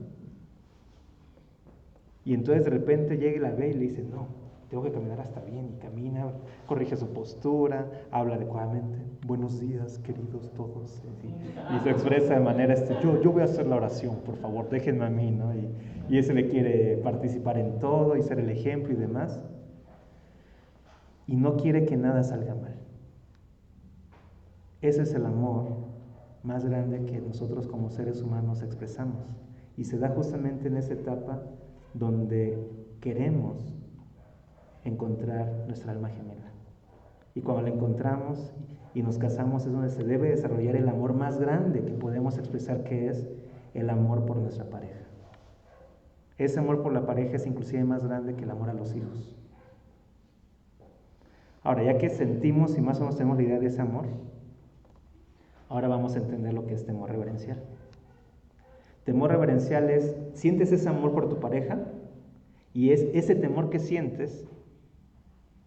Y entonces de repente llega y la ve y le dice, no, tengo que caminar hasta bien. Y camina, corrige su postura, habla adecuadamente. Buenos días, queridos todos. Y se expresa de manera, yo voy a hacer la oración, por favor, déjenme a mí, ¿no? Y ese le quiere participar en todo y ser el ejemplo y demás. Y no quiere que nada salga mal. Ese es el amor más grande que nosotros como seres humanos expresamos. Y se da justamente en esa etapa donde queremos encontrar nuestra alma gemela. Y cuando la encontramos y nos casamos es donde se debe desarrollar el amor más grande que podemos expresar, que es el amor por nuestra pareja. Ese amor por la pareja es inclusive más grande que el amor a los hijos. Ahora, ya que sentimos y más o menos tenemos la idea de ese amor, ahora vamos a entender lo que es temor reverencial. Temor reverencial es, sientes ese amor por tu pareja y es ese temor que sientes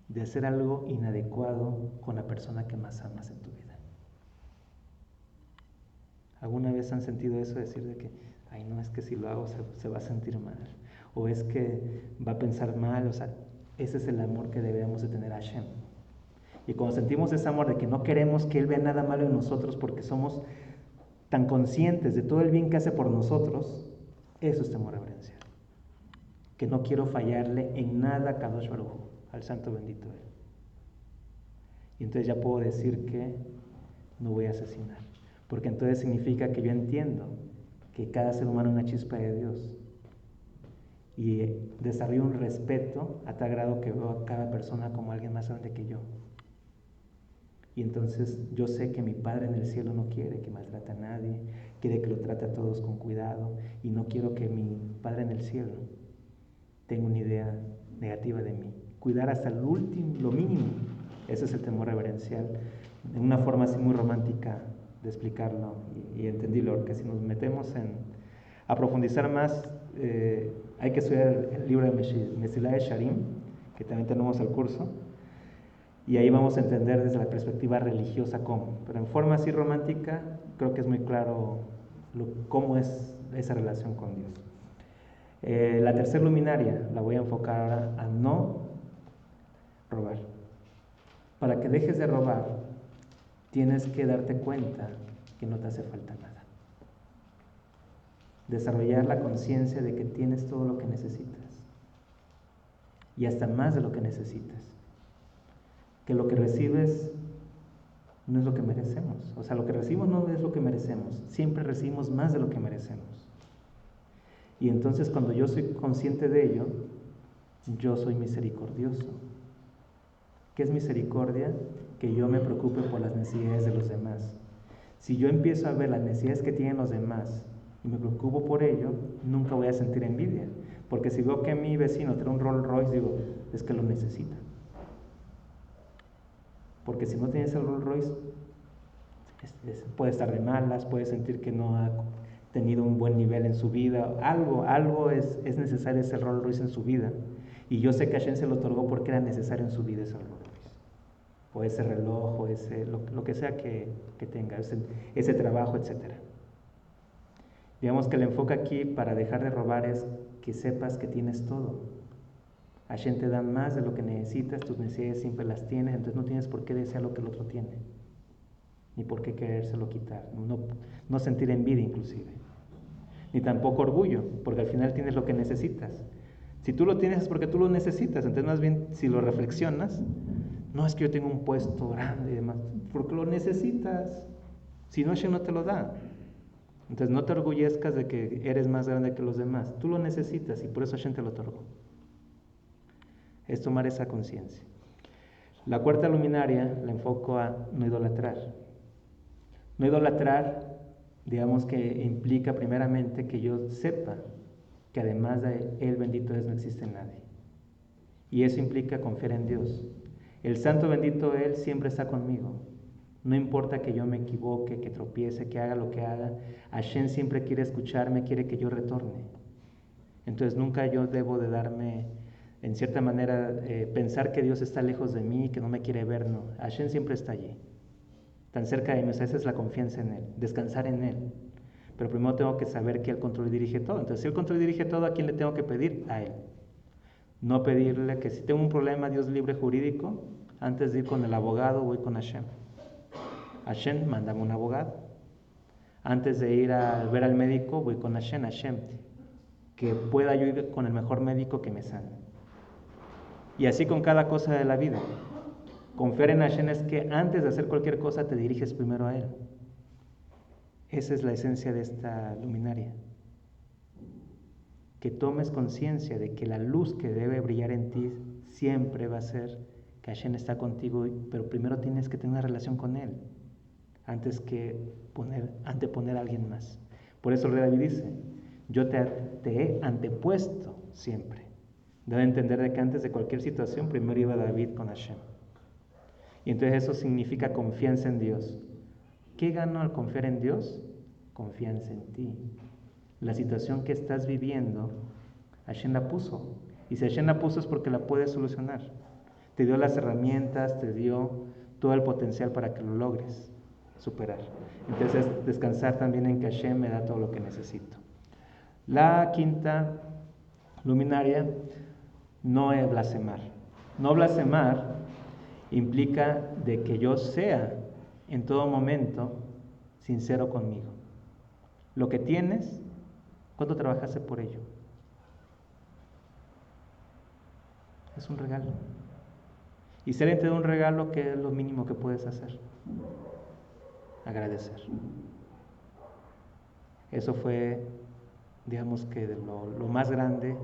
de hacer algo inadecuado con la persona que más amas en tu vida. ¿Alguna vez han sentido eso, decir de que, ay no, es que si lo hago se va a sentir mal, o es que va a pensar mal? O sea, ese es el amor que debemos de tener a Hashem. Y cuando sentimos ese amor de que no queremos que Él vea nada malo en nosotros porque somos tan conscientes de todo el bien que hace por nosotros, eso es temor reverencial. Que no quiero fallarle en nada a Kadosh Baruj Hu, al santo bendito Él. Y entonces ya puedo decir que no voy a asesinar, porque entonces significa que yo entiendo que cada ser humano es una chispa de Dios y desarrollo un respeto a tal grado que veo a cada persona como alguien más grande que yo. Y entonces yo sé que mi Padre en el cielo no quiere que maltrate a nadie, quiere que lo trate a todos con cuidado, y no quiero que mi Padre en el cielo tenga una idea negativa de mí. Cuidar hasta el último, lo mínimo. Ese es el temor reverencial, de una forma así muy romántica de explicarlo y entenderlo, porque si nos metemos a profundizar más, hay que estudiar el libro de Mesilat Yesharim, que también tenemos el curso, y ahí vamos a entender desde la perspectiva religiosa cómo, pero en forma así romántica creo que es muy claro cómo es esa relación con Dios. La tercera luminaria la voy a enfocar ahora a no robar. Para que dejes de robar, tienes que darte cuenta que no te hace falta nada. Desarrollar la conciencia de que tienes todo lo que necesitas y hasta más de lo que necesitas. Que lo que recibes no es lo que merecemos. O sea, lo que recibimos no es lo que merecemos. Siempre recibimos más de lo que merecemos. Y entonces cuando yo soy consciente de ello, yo soy misericordioso. ¿Qué es misericordia? Que yo me preocupe por las necesidades de los demás. Si yo empiezo a ver las necesidades que tienen los demás y me preocupo por ello, nunca voy a sentir envidia. Porque si veo que mi vecino tiene un Rolls Royce, digo, es que lo necesita. Porque si no tienes el Rolls Royce, puede estar de malas, puede sentir que no ha tenido un buen nivel en su vida, algo es necesario ese Rolls Royce en su vida, y yo sé que Hashem se lo otorgó porque era necesario en su vida ese Rolls Royce, o ese reloj, o lo que sea que tenga, ese trabajo, etc. Digamos que el enfoque aquí para dejar de robar es que sepas que tienes todo. Hashem te da más de lo que necesitas, tus necesidades siempre las tienes, entonces no tienes por qué desear lo que el otro tiene, ni por qué querérselo quitar, no sentir envidia inclusive, ni tampoco orgullo, porque al final tienes lo que necesitas. Si tú lo tienes es porque tú lo necesitas, entonces más bien si lo reflexionas, no es que yo tengo un puesto grande y demás, porque lo necesitas, si no Hashem no te lo da. Entonces no te orgullezcas de que eres más grande que los demás, tú lo necesitas y por eso Hashem te lo otorgó. Es tomar esa conciencia. La cuarta luminaria la enfoco a no idolatrar. No idolatrar, digamos que implica primeramente que yo sepa que además de Él bendito es, no existe nadie. Y eso implica confiar en Dios. El santo bendito Él siempre está conmigo. No importa que yo me equivoque, que tropiece, que haga lo que haga, Hashem siempre quiere escucharme, quiere que yo retorne. Entonces nunca yo debo de darme, en cierta manera, pensar que Dios está lejos de mí, que no me quiere ver, no. Hashem siempre está allí, tan cerca de mí. O sea, esa es la confianza en Él, descansar en Él. Pero primero tengo que saber que Él controla y dirige todo. Entonces, si Él controla y dirige todo, ¿a quién le tengo que pedir? A Él. No pedirle que si tengo un problema, Dios libre jurídico, antes de ir con el abogado, voy con Hashem. Hashem, mándame un abogado. Antes de ir a ver al médico, voy con Hashem. Hashem, que pueda yo ir con el mejor médico que me sane. Y así con cada cosa de la vida. Confiar en Hashem es que antes de hacer cualquier cosa te diriges primero a Él. Esa es la esencia de esta luminaria. Que tomes conciencia de que la luz que debe brillar en ti siempre va a ser que Hashem está contigo, pero primero tienes que tener una relación con Él antes que anteponer a alguien más. Por eso el rey David dice, yo te he antepuesto siempre. Debe entender de que antes de cualquier situación primero iba David con Hashem. Y entonces eso significa confianza en Dios. ¿Qué gano al confiar en Dios? Confianza en ti. La situación que estás viviendo, Hashem la puso. Y si Hashem la puso es porque la puedes solucionar. Te dio las herramientas, te dio todo el potencial para que lo logres superar. Entonces, descansar también en que Hashem me da todo lo que necesito. La quinta luminaria, no blasfemar. No blasfemar implica de que yo sea en todo momento sincero conmigo. Lo que tienes, ¿cuánto trabajaste por ello? Es un regalo. Y ser entre un regalo, que es lo mínimo que puedes hacer. Agradecer. Eso fue, digamos que lo más grande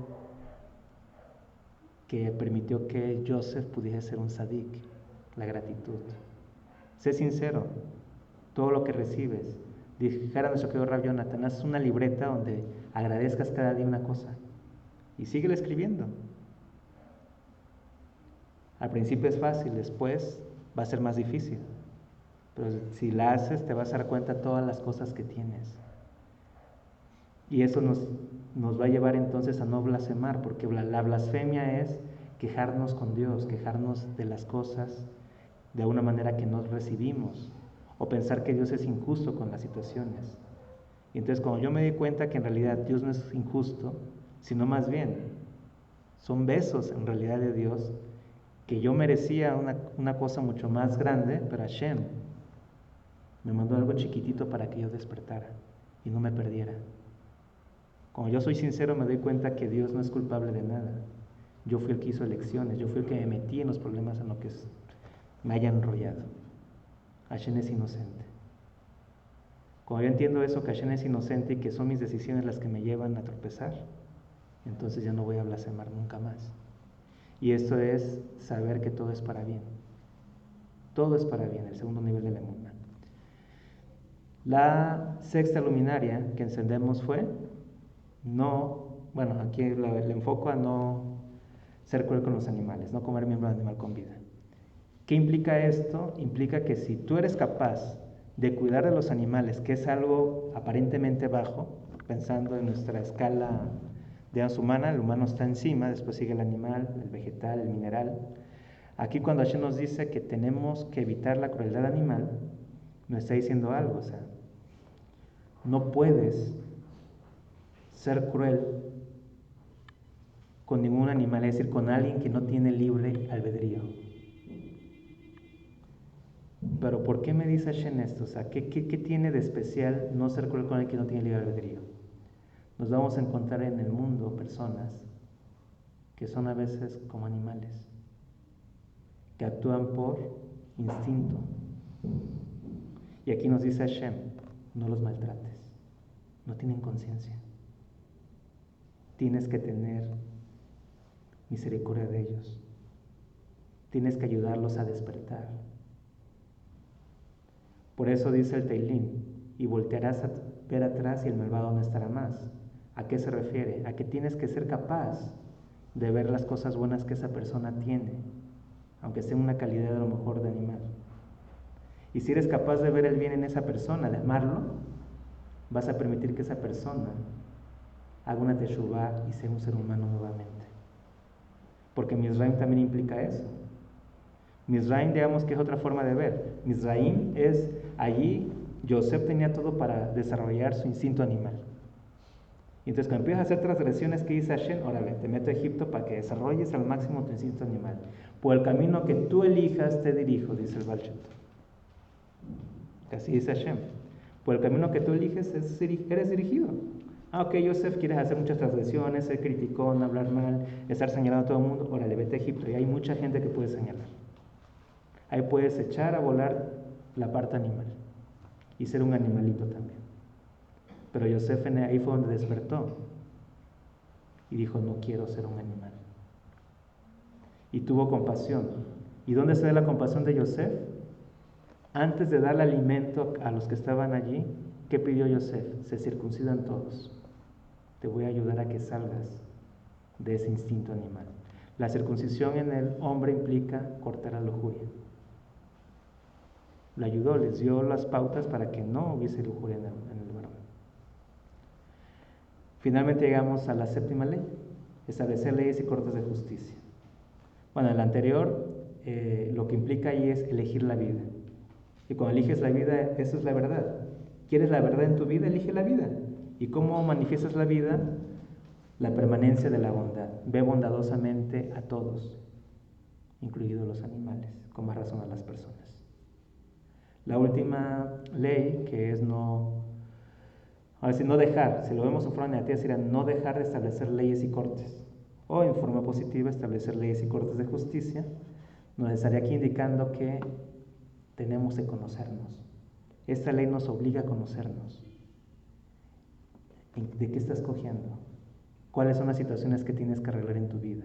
que permitió que Joseph pudiese ser un tzadik, la gratitud. Sé sincero, todo lo que recibes. Dijera nuestro querido Rav Jonathan, haz una libreta donde agradezcas cada día una cosa y síguele escribiendo. Al principio es fácil, después va a ser más difícil. Pero si la haces, te vas a dar cuenta de todas las cosas que tienes. Y eso nos va a llevar entonces a no blasfemar, porque la blasfemia es quejarnos con Dios, quejarnos de las cosas de una manera que no recibimos, o pensar que Dios es injusto con las situaciones. Y entonces cuando yo me di cuenta que en realidad Dios no es injusto, sino más bien son besos en realidad de Dios, que yo merecía una cosa mucho más grande, pero Hashem me mandó algo chiquitito para que yo despertara y no me perdiera. Cuando yo soy sincero me doy cuenta que Dios no es culpable de nada. Yo fui el que hizo elecciones, yo fui el que me metí en los problemas en los que me hayan enrollado. Hashem es inocente. Cuando yo entiendo eso, que Hashem es inocente y que son mis decisiones las que me llevan a tropezar, entonces ya no voy a blasfemar nunca más. Y esto es saber que todo es para bien. Todo es para bien, el segundo nivel de la emuná. La sexta luminaria que encendemos fue aquí le enfoco a no ser cruel con los animales, no comer miembro de animal con vida. ¿Qué implica esto? Implica que si tú eres capaz de cuidar de los animales, que es algo aparentemente bajo, pensando en nuestra escala de humana, el humano está encima, después sigue el animal, el vegetal, el mineral. Aquí cuando Hashem nos dice que tenemos que evitar la crueldad animal, nos está diciendo algo, o sea, no puedes ser cruel con ningún animal, es decir, con alguien que no tiene libre albedrío. Pero ¿por qué me dice Hashem esto? O sea, ¿qué tiene de especial no ser cruel con alguien que no tiene libre albedrío? Nos vamos a encontrar en el mundo personas que son a veces como animales, que actúan por instinto. Y aquí nos dice Hashem, no los maltrates, no tienen conciencia. Tienes que tener misericordia de ellos. Tienes que ayudarlos a despertar. Por eso dice el Teilín, y voltearás a ver atrás y el malvado no estará más. ¿A qué se refiere? A que tienes que ser capaz de ver las cosas buenas que esa persona tiene, aunque sea una calidad a lo mejor de animal. Y si eres capaz de ver el bien en esa persona, de amarlo, vas a permitir que esa persona haga una teshuvá y sea un ser humano nuevamente. Porque Mizraim también implica eso. Mizraim, digamos que es otra forma de ver. Mizraim es allí, Yosef tenía todo para desarrollar su instinto animal. Y entonces cuando empiezas a hacer transgresiones, ¿qué dice Hashem? Órale, te meto a Egipto para que desarrolles al máximo tu instinto animal. Por el camino que tú elijas te dirijo, dice el Baal Shem Tov. Así dice Hashem. Por el camino que tú eliges eres dirigido. Ok, Yosef, quieres hacer muchas transgresiones, ser criticón, hablar mal, estar señalando a todo el mundo, órale, vete a Egipto. Y hay mucha gente que puede señalar. Ahí puedes echar a volar la parte animal y ser un animalito también. Pero Yosef ahí fue donde despertó y dijo, no quiero ser un animal. Y tuvo compasión. ¿Y dónde se da la compasión de Yosef? Antes de darle alimento a los que estaban allí, ¿qué pidió Yosef? Se circuncidan todos. Te voy a ayudar a que salgas de ese instinto animal. La circuncisión en el hombre implica cortar la lujuria. Lo ayudó, les dio las pautas para que no hubiese lujuria en el varón. Finalmente llegamos a la séptima ley, establecer leyes y cortes de justicia. Bueno, en la anterior lo que implica ahí es elegir la vida. Y cuando eliges la vida, eso es la verdad. ¿Quieres la verdad en tu vida? Elige la vida. ¿Y cómo manifiestas la vida? La permanencia de la bondad. Ve bondadosamente a todos, incluidos los animales, con más razón a las personas. La última ley, que es no dejar, si lo vemos en forma negativa, sería no dejar de establecer leyes y cortes, o en forma positiva establecer leyes y cortes de justicia, nos estaría aquí indicando que tenemos que conocernos. Esta ley nos obliga a conocernos. ¿De qué estás cogiendo? ¿Cuáles son las situaciones que tienes que arreglar en tu vida?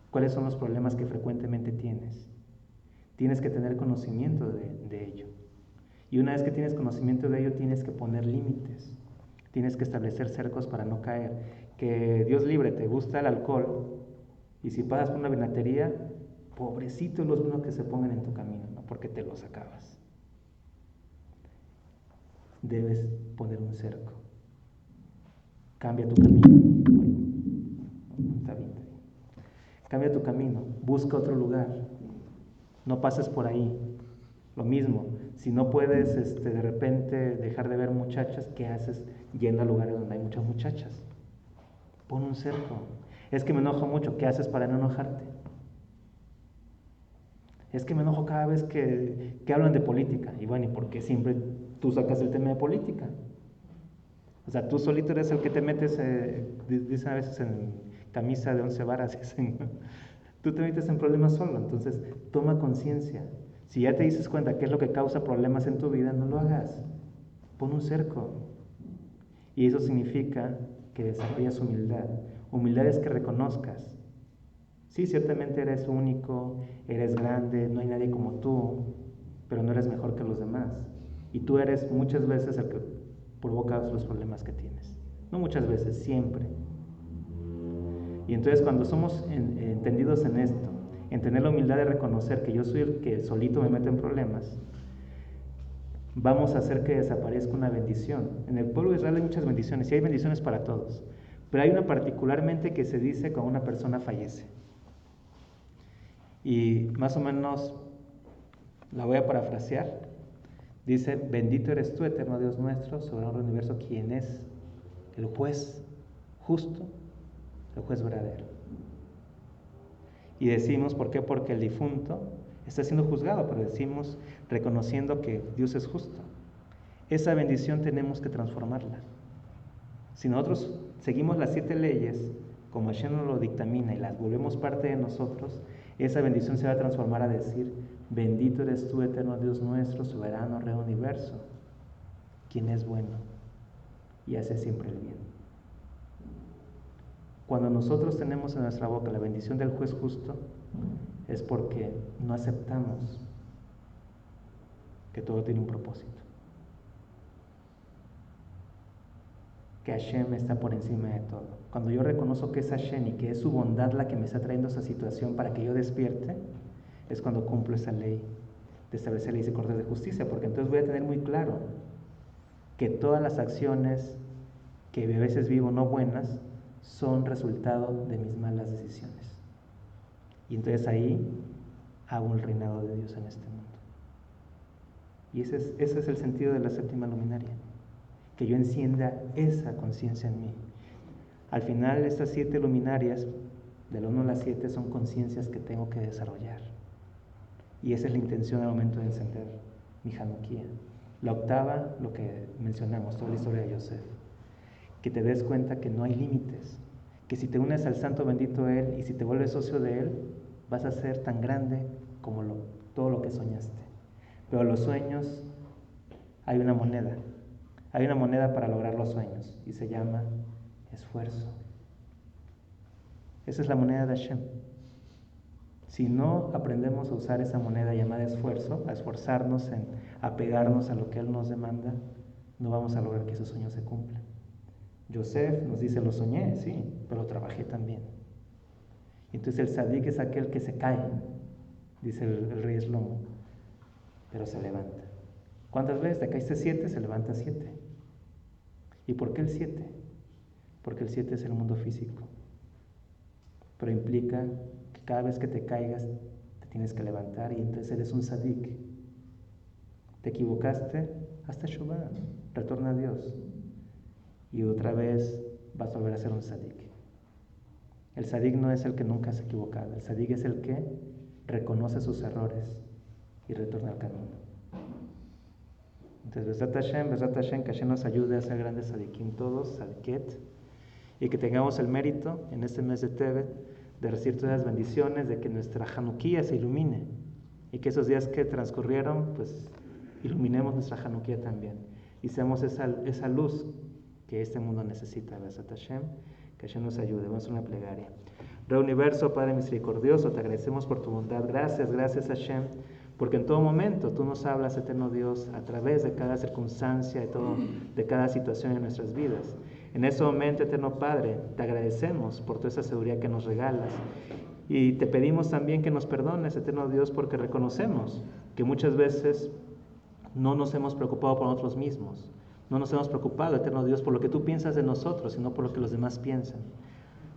¿Cuáles son los problemas que frecuentemente tienes? Tienes que tener conocimiento de ello. Y una vez que tienes conocimiento de ello, tienes que poner límites. Tienes que establecer cercos para no caer. Que Dios libre, te gusta el alcohol, y si pasas por una vinatería, pobrecitos los unos que se pongan en tu camino, ¿no? Porque te los acabas. Debes poner un cerco. Cambia tu camino. Está bien. Cambia tu camino. Busca otro lugar. No pases por ahí. Lo mismo. Si no puedes de repente dejar de ver muchachas, ¿qué haces yendo a lugares donde hay muchas muchachas? Pon un cerco. Es que me enojo mucho. ¿Qué haces para no enojarte? Es que me enojo cada vez que hablan de política. Y bueno, ¿y por qué siempre tú sacas el tema de política? O sea, tú solito eres el que te metes, dicen a veces en camisa de 11 varas, tú te metes en problemas solo. Entonces, toma conciencia. Si ya te dices cuenta qué es lo que causa problemas en tu vida, no lo hagas. Pon un cerco. Y eso significa que desarrollas humildad. Humildad es que reconozcas. Sí, ciertamente eres único, eres grande, no hay nadie como tú, pero no eres mejor que los demás. Y tú eres muchas veces el que provoca los problemas que tienes. No muchas veces, siempre. Y entonces cuando somos entendidos en esto, en tener la humildad de reconocer que yo soy el que solito me mete en problemas, vamos a hacer que desaparezca una bendición. En el pueblo de Israel hay muchas bendiciones, y hay bendiciones para todos, pero hay una particularmente que se dice cuando una persona fallece. Y más o menos la voy a parafrasear. Dice, bendito eres tú, eterno Dios nuestro, soberano del universo, quien es el juez justo, el juez verdadero. Y decimos, ¿por qué? Porque el difunto está siendo juzgado, pero decimos reconociendo que Dios es justo. Esa bendición tenemos que transformarla. Si nosotros seguimos las 7 leyes, como Hashem nos lo dictamina, y las volvemos parte de nosotros, esa bendición se va a transformar a decir, bendito eres tú, eterno Dios nuestro, soberano, Rey del universo, quien es bueno y hace siempre el bien. Cuando nosotros tenemos en nuestra boca la bendición del juez justo, es porque no aceptamos que todo tiene un propósito. Que Hashem está por encima de todo. Cuando yo reconozco que es Hashem y que es su bondad la que me está trayendo esa situación para que yo despierte, es cuando cumplo esa ley de establecer leyes y cortes de justicia, porque entonces voy a tener muy claro que todas las acciones que a veces vivo no buenas son resultado de mis malas decisiones. Y entonces ahí hago el reinado de Dios en este mundo. Y ese es el sentido de la séptima luminaria, que yo encienda esa conciencia en mí. Al final, estas 7 luminarias, del 1 a las 7, son conciencias que tengo que desarrollar. Y esa es la intención al momento de encender mi Hanukkah. La octava, lo que mencionamos, toda la historia de Yosef. Que te des cuenta que no hay límites, que si te unes al santo bendito Él y si te vuelves socio de Él, vas a ser tan grande como todo lo que soñaste. Pero los sueños, hay una moneda para lograr los sueños y se llama esfuerzo. Esa es la moneda de Hashem. Si no aprendemos a usar esa moneda llamada esfuerzo, a esforzarnos en apegarnos a lo que Él nos demanda, no vamos a lograr que esos sueños se cumplan. Yosef nos dice, lo soñé, sí, pero lo trabajé también. Entonces el tzadik es aquel que se cae, dice el rey Shlomo, pero se levanta. ¿Cuántas veces te caíste 7? Se levanta 7. ¿Y por qué el 7? Porque el 7 es el mundo físico. Pero implica que cada vez que te caigas, te tienes que levantar y entonces eres un tzadik. Te equivocaste, haz teshuvah, retorna a Dios. Y otra vez vas a volver a ser un tzadik. El tzadik no es el que nunca se ha equivocado. El tzadik es el que reconoce sus errores y retorna al camino. Entonces, Besat Hashem, que Hashem nos ayude a ser grandes tzadikim todos, tzadiket, y que tengamos el mérito en este mes de Tevet de recibir todas las bendiciones, de que nuestra Hanukkah se ilumine y que esos días que transcurrieron, pues iluminemos nuestra Hanukkah también y seamos esa luz que este mundo necesita. Besat Hashem, que Hashem nos ayude. Vamos a hacer una plegaria. Rey Universo, Padre misericordioso, te agradecemos por tu bondad. Gracias Hashem, porque en todo momento tú nos hablas, eterno Dios, a través de cada circunstancia, de cada situación en nuestras vidas. En este momento, eterno Padre, te agradecemos por toda esa seguridad que nos regalas. Y te pedimos también que nos perdones, eterno Dios, porque reconocemos que muchas veces no nos hemos preocupado por nosotros mismos. No nos hemos preocupado, eterno Dios, por lo que tú piensas de nosotros, sino por lo que los demás piensan.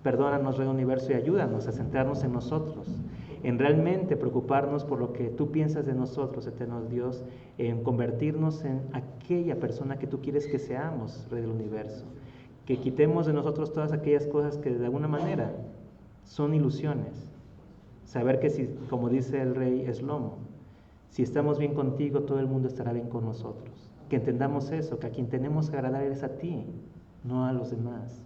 Perdónanos, Rey Universo, y ayúdanos a centrarnos en nosotros, en realmente preocuparnos por lo que tú piensas de nosotros, eterno Dios, en convertirnos en aquella persona que tú quieres que seamos, Rey del Universo. Que quitemos de nosotros todas aquellas cosas que de alguna manera son ilusiones. Saber que, si, como dice el rey Shlomo, si estamos bien contigo, todo el mundo estará bien con nosotros. Que entendamos eso, que a quien tenemos que agradar es a ti, no a los demás.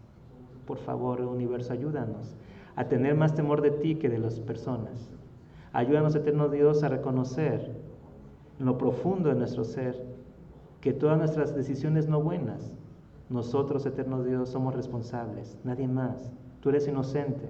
Por favor, Universo, ayúdanos a tener más temor de ti que de las personas. Ayúdanos, eterno Dios, a reconocer en lo profundo de nuestro ser que todas nuestras decisiones no buenas, nosotros, eterno Dios, somos responsables, nadie más. Tú eres inocente.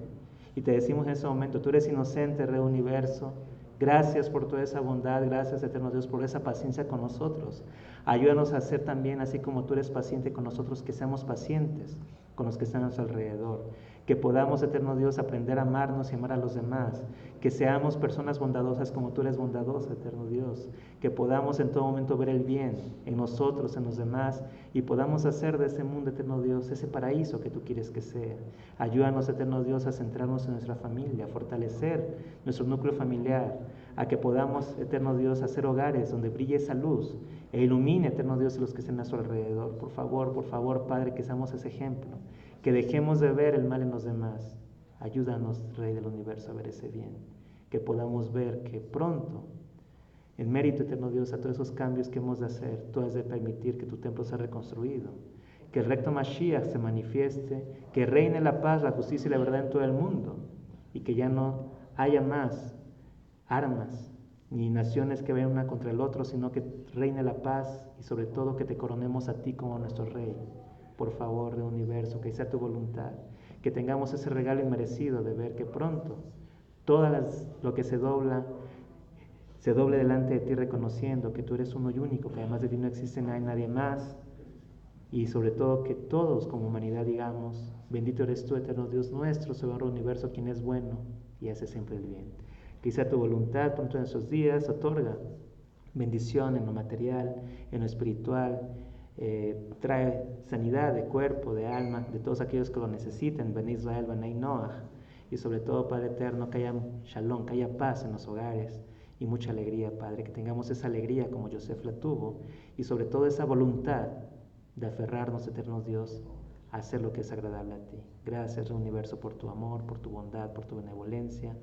Y te decimos en ese momento, tú eres inocente, Rey Universo. Gracias por toda esa bondad, gracias, eterno Dios, por esa paciencia con nosotros. Ayúdanos a ser también, así como tú eres paciente con nosotros, que seamos pacientes con los que están a nuestro alrededor. Que podamos, eterno Dios, aprender a amarnos y amar a los demás. Que seamos personas bondadosas como tú eres bondadosa, eterno Dios. Que podamos en todo momento ver el bien en nosotros, en los demás, y podamos hacer de este mundo, eterno Dios, ese paraíso que tú quieres que sea. Ayúdanos, eterno Dios, a centrarnos en nuestra familia, a fortalecer nuestro núcleo familiar, a que podamos, eterno Dios, hacer hogares donde brille esa luz e ilumine, eterno Dios, a los que estén a su alrededor. Por favor, Padre, que seamos ese ejemplo, que dejemos de ver el mal en los demás. Ayúdanos, Rey del Universo, a ver ese bien, que podamos ver que pronto, en mérito eterno Dios, a todos esos cambios que hemos de hacer, tú has de permitir que tu templo sea reconstruido, que el recto Mashiach se manifieste, que reine la paz, la justicia y la verdad en todo el mundo, y que ya no haya más armas ni naciones que vayan una contra el otro, sino que reine la paz y sobre todo que te coronemos a ti como nuestro Rey. Por favor, del universo, que sea tu voluntad, que tengamos ese regalo inmerecido de ver que pronto lo que se doble delante de ti, reconociendo que tú eres uno y único, que además de ti no existe nadie más, y sobre todo que todos como humanidad digamos: bendito eres tú, eterno Dios nuestro, Señor del universo, quien es bueno y hace siempre el bien. Que sea tu voluntad pronto en esos días, otorga bendición en lo material, en lo espiritual, trae sanidad de cuerpo, de alma, de todos aquellos que lo necesiten. Ben Israel, Ben Noach, y sobre todo, Padre eterno, que haya shalom, que haya paz en los hogares y mucha alegría, Padre, que tengamos esa alegría como Yosef la tuvo, y sobre todo esa voluntad de aferrarnos, eterno Dios, a hacer lo que es agradable a ti. Gracias, universo, por tu amor, por tu bondad, por tu benevolencia.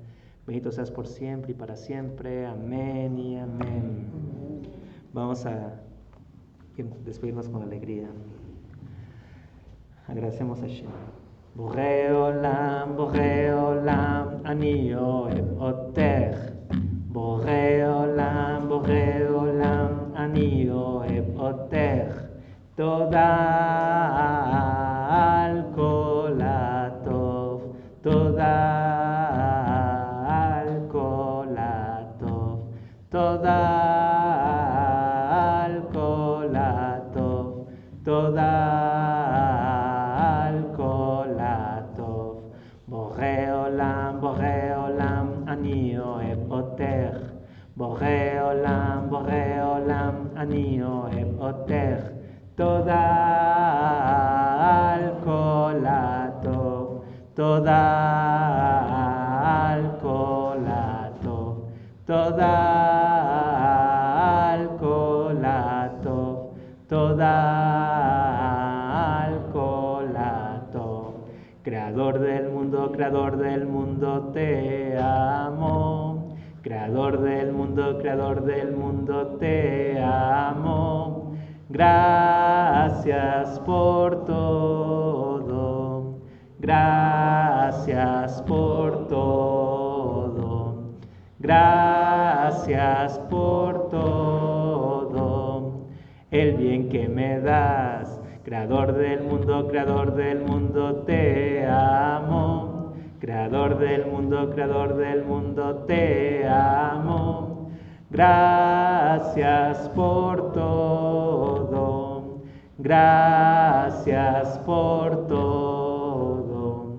Bendito seas por siempre y para siempre. Amén y amén. Vamos a despedirnos con alegría. Agradecemos a Hashem. Borei olam, ani ohev otech. Borei olam, ani ohev otech. Toda al kol hatov, toda al kol hatov, toda al kol hatov, toda al kol hatov. Borei olam, ani ohev otech. Borei olam, ani ohev otech. Toda al kol hatov, toda al kol hatov, toda al kol hatov, toda al kol hatov. Creador del mundo, te amo. Creador del mundo, te amo. Gracias por todo, gracias por todo, gracias por todo, el bien que me das. Creador del mundo, te amo. Creador del mundo, te amo. Gracias por todo, gracias por todo,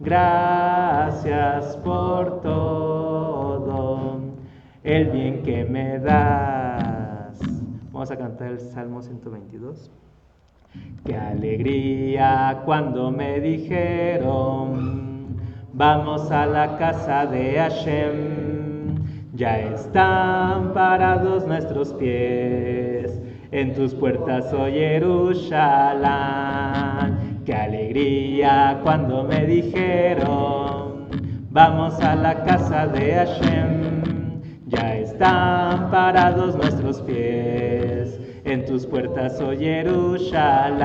gracias por todo, el bien que me das. Vamos a cantar el Salmo 122. Qué alegría cuando me dijeron: vamos a la casa de Hashem. Ya están parados nuestros pies en tus puertas, oh Jerusalén. Qué alegría cuando me dijeron: vamos a la casa de Hashem. Ya están parados nuestros pies en tus puertas, oh Jerusalén.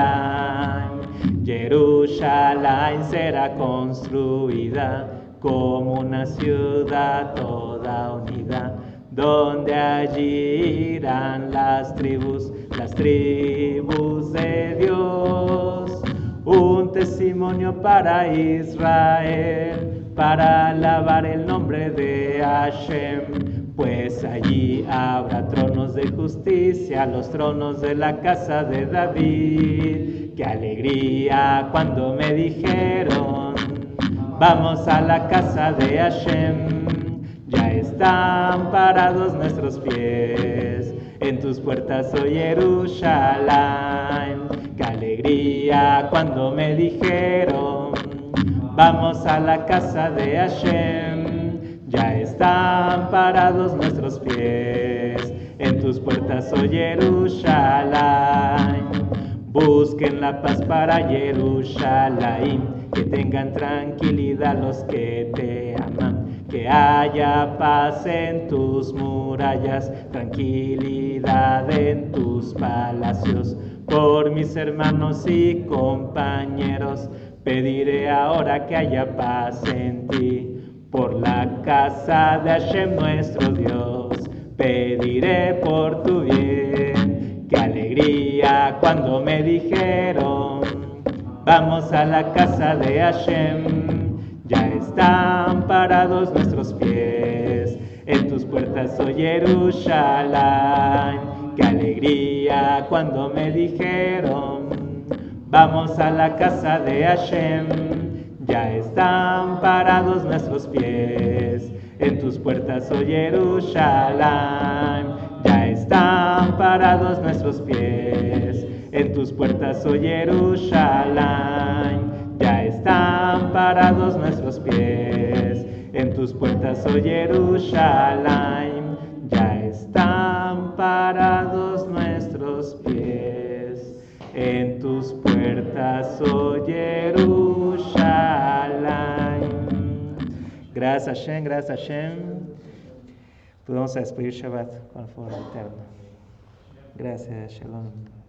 Jerusalén será construida como una ciudad toda unida, donde allí irán las tribus de Dios. Un testimonio para Israel, para alabar el nombre de Hashem, pues allí habrá tronos de justicia, los tronos de la casa de David. Qué alegría cuando me dijeron: vamos a la casa de Hashem. Ya están parados nuestros pies en tus puertas, oh Jerusalén. Qué alegría cuando me dijeron: vamos a la casa de Hashem. Ya están parados nuestros pies en tus puertas, oh Jerusalén. Busquen la paz para Jerusalén, que tengan tranquilidad los que te aman, que haya paz en tus murallas, tranquilidad en tus palacios. Por mis hermanos y compañeros, pediré ahora que haya paz en ti. Por la casa de Hashem nuestro Dios, pediré por tu bien. Qué alegría cuando me dijeron, vamos a la casa de Hashem. Ya están parados nuestros pies en tus puertas, oh Jerusalén. Qué alegría cuando me dijeron, vamos a la casa de Hashem. Ya están parados nuestros pies en tus puertas, oh Jerusalén. Ya están parados nuestros pies en tus puertas, oh Jerusalén. Ya están parados nuestros pies en tus puertas, oh Jerusalén. Ya están parados nuestros pies en tus puertas, oh Jerusalén. Gracias Hashem, gracias Hashem. Pues vamos a despedir Shabbat con el fuego eterno. Gracias, Shalom.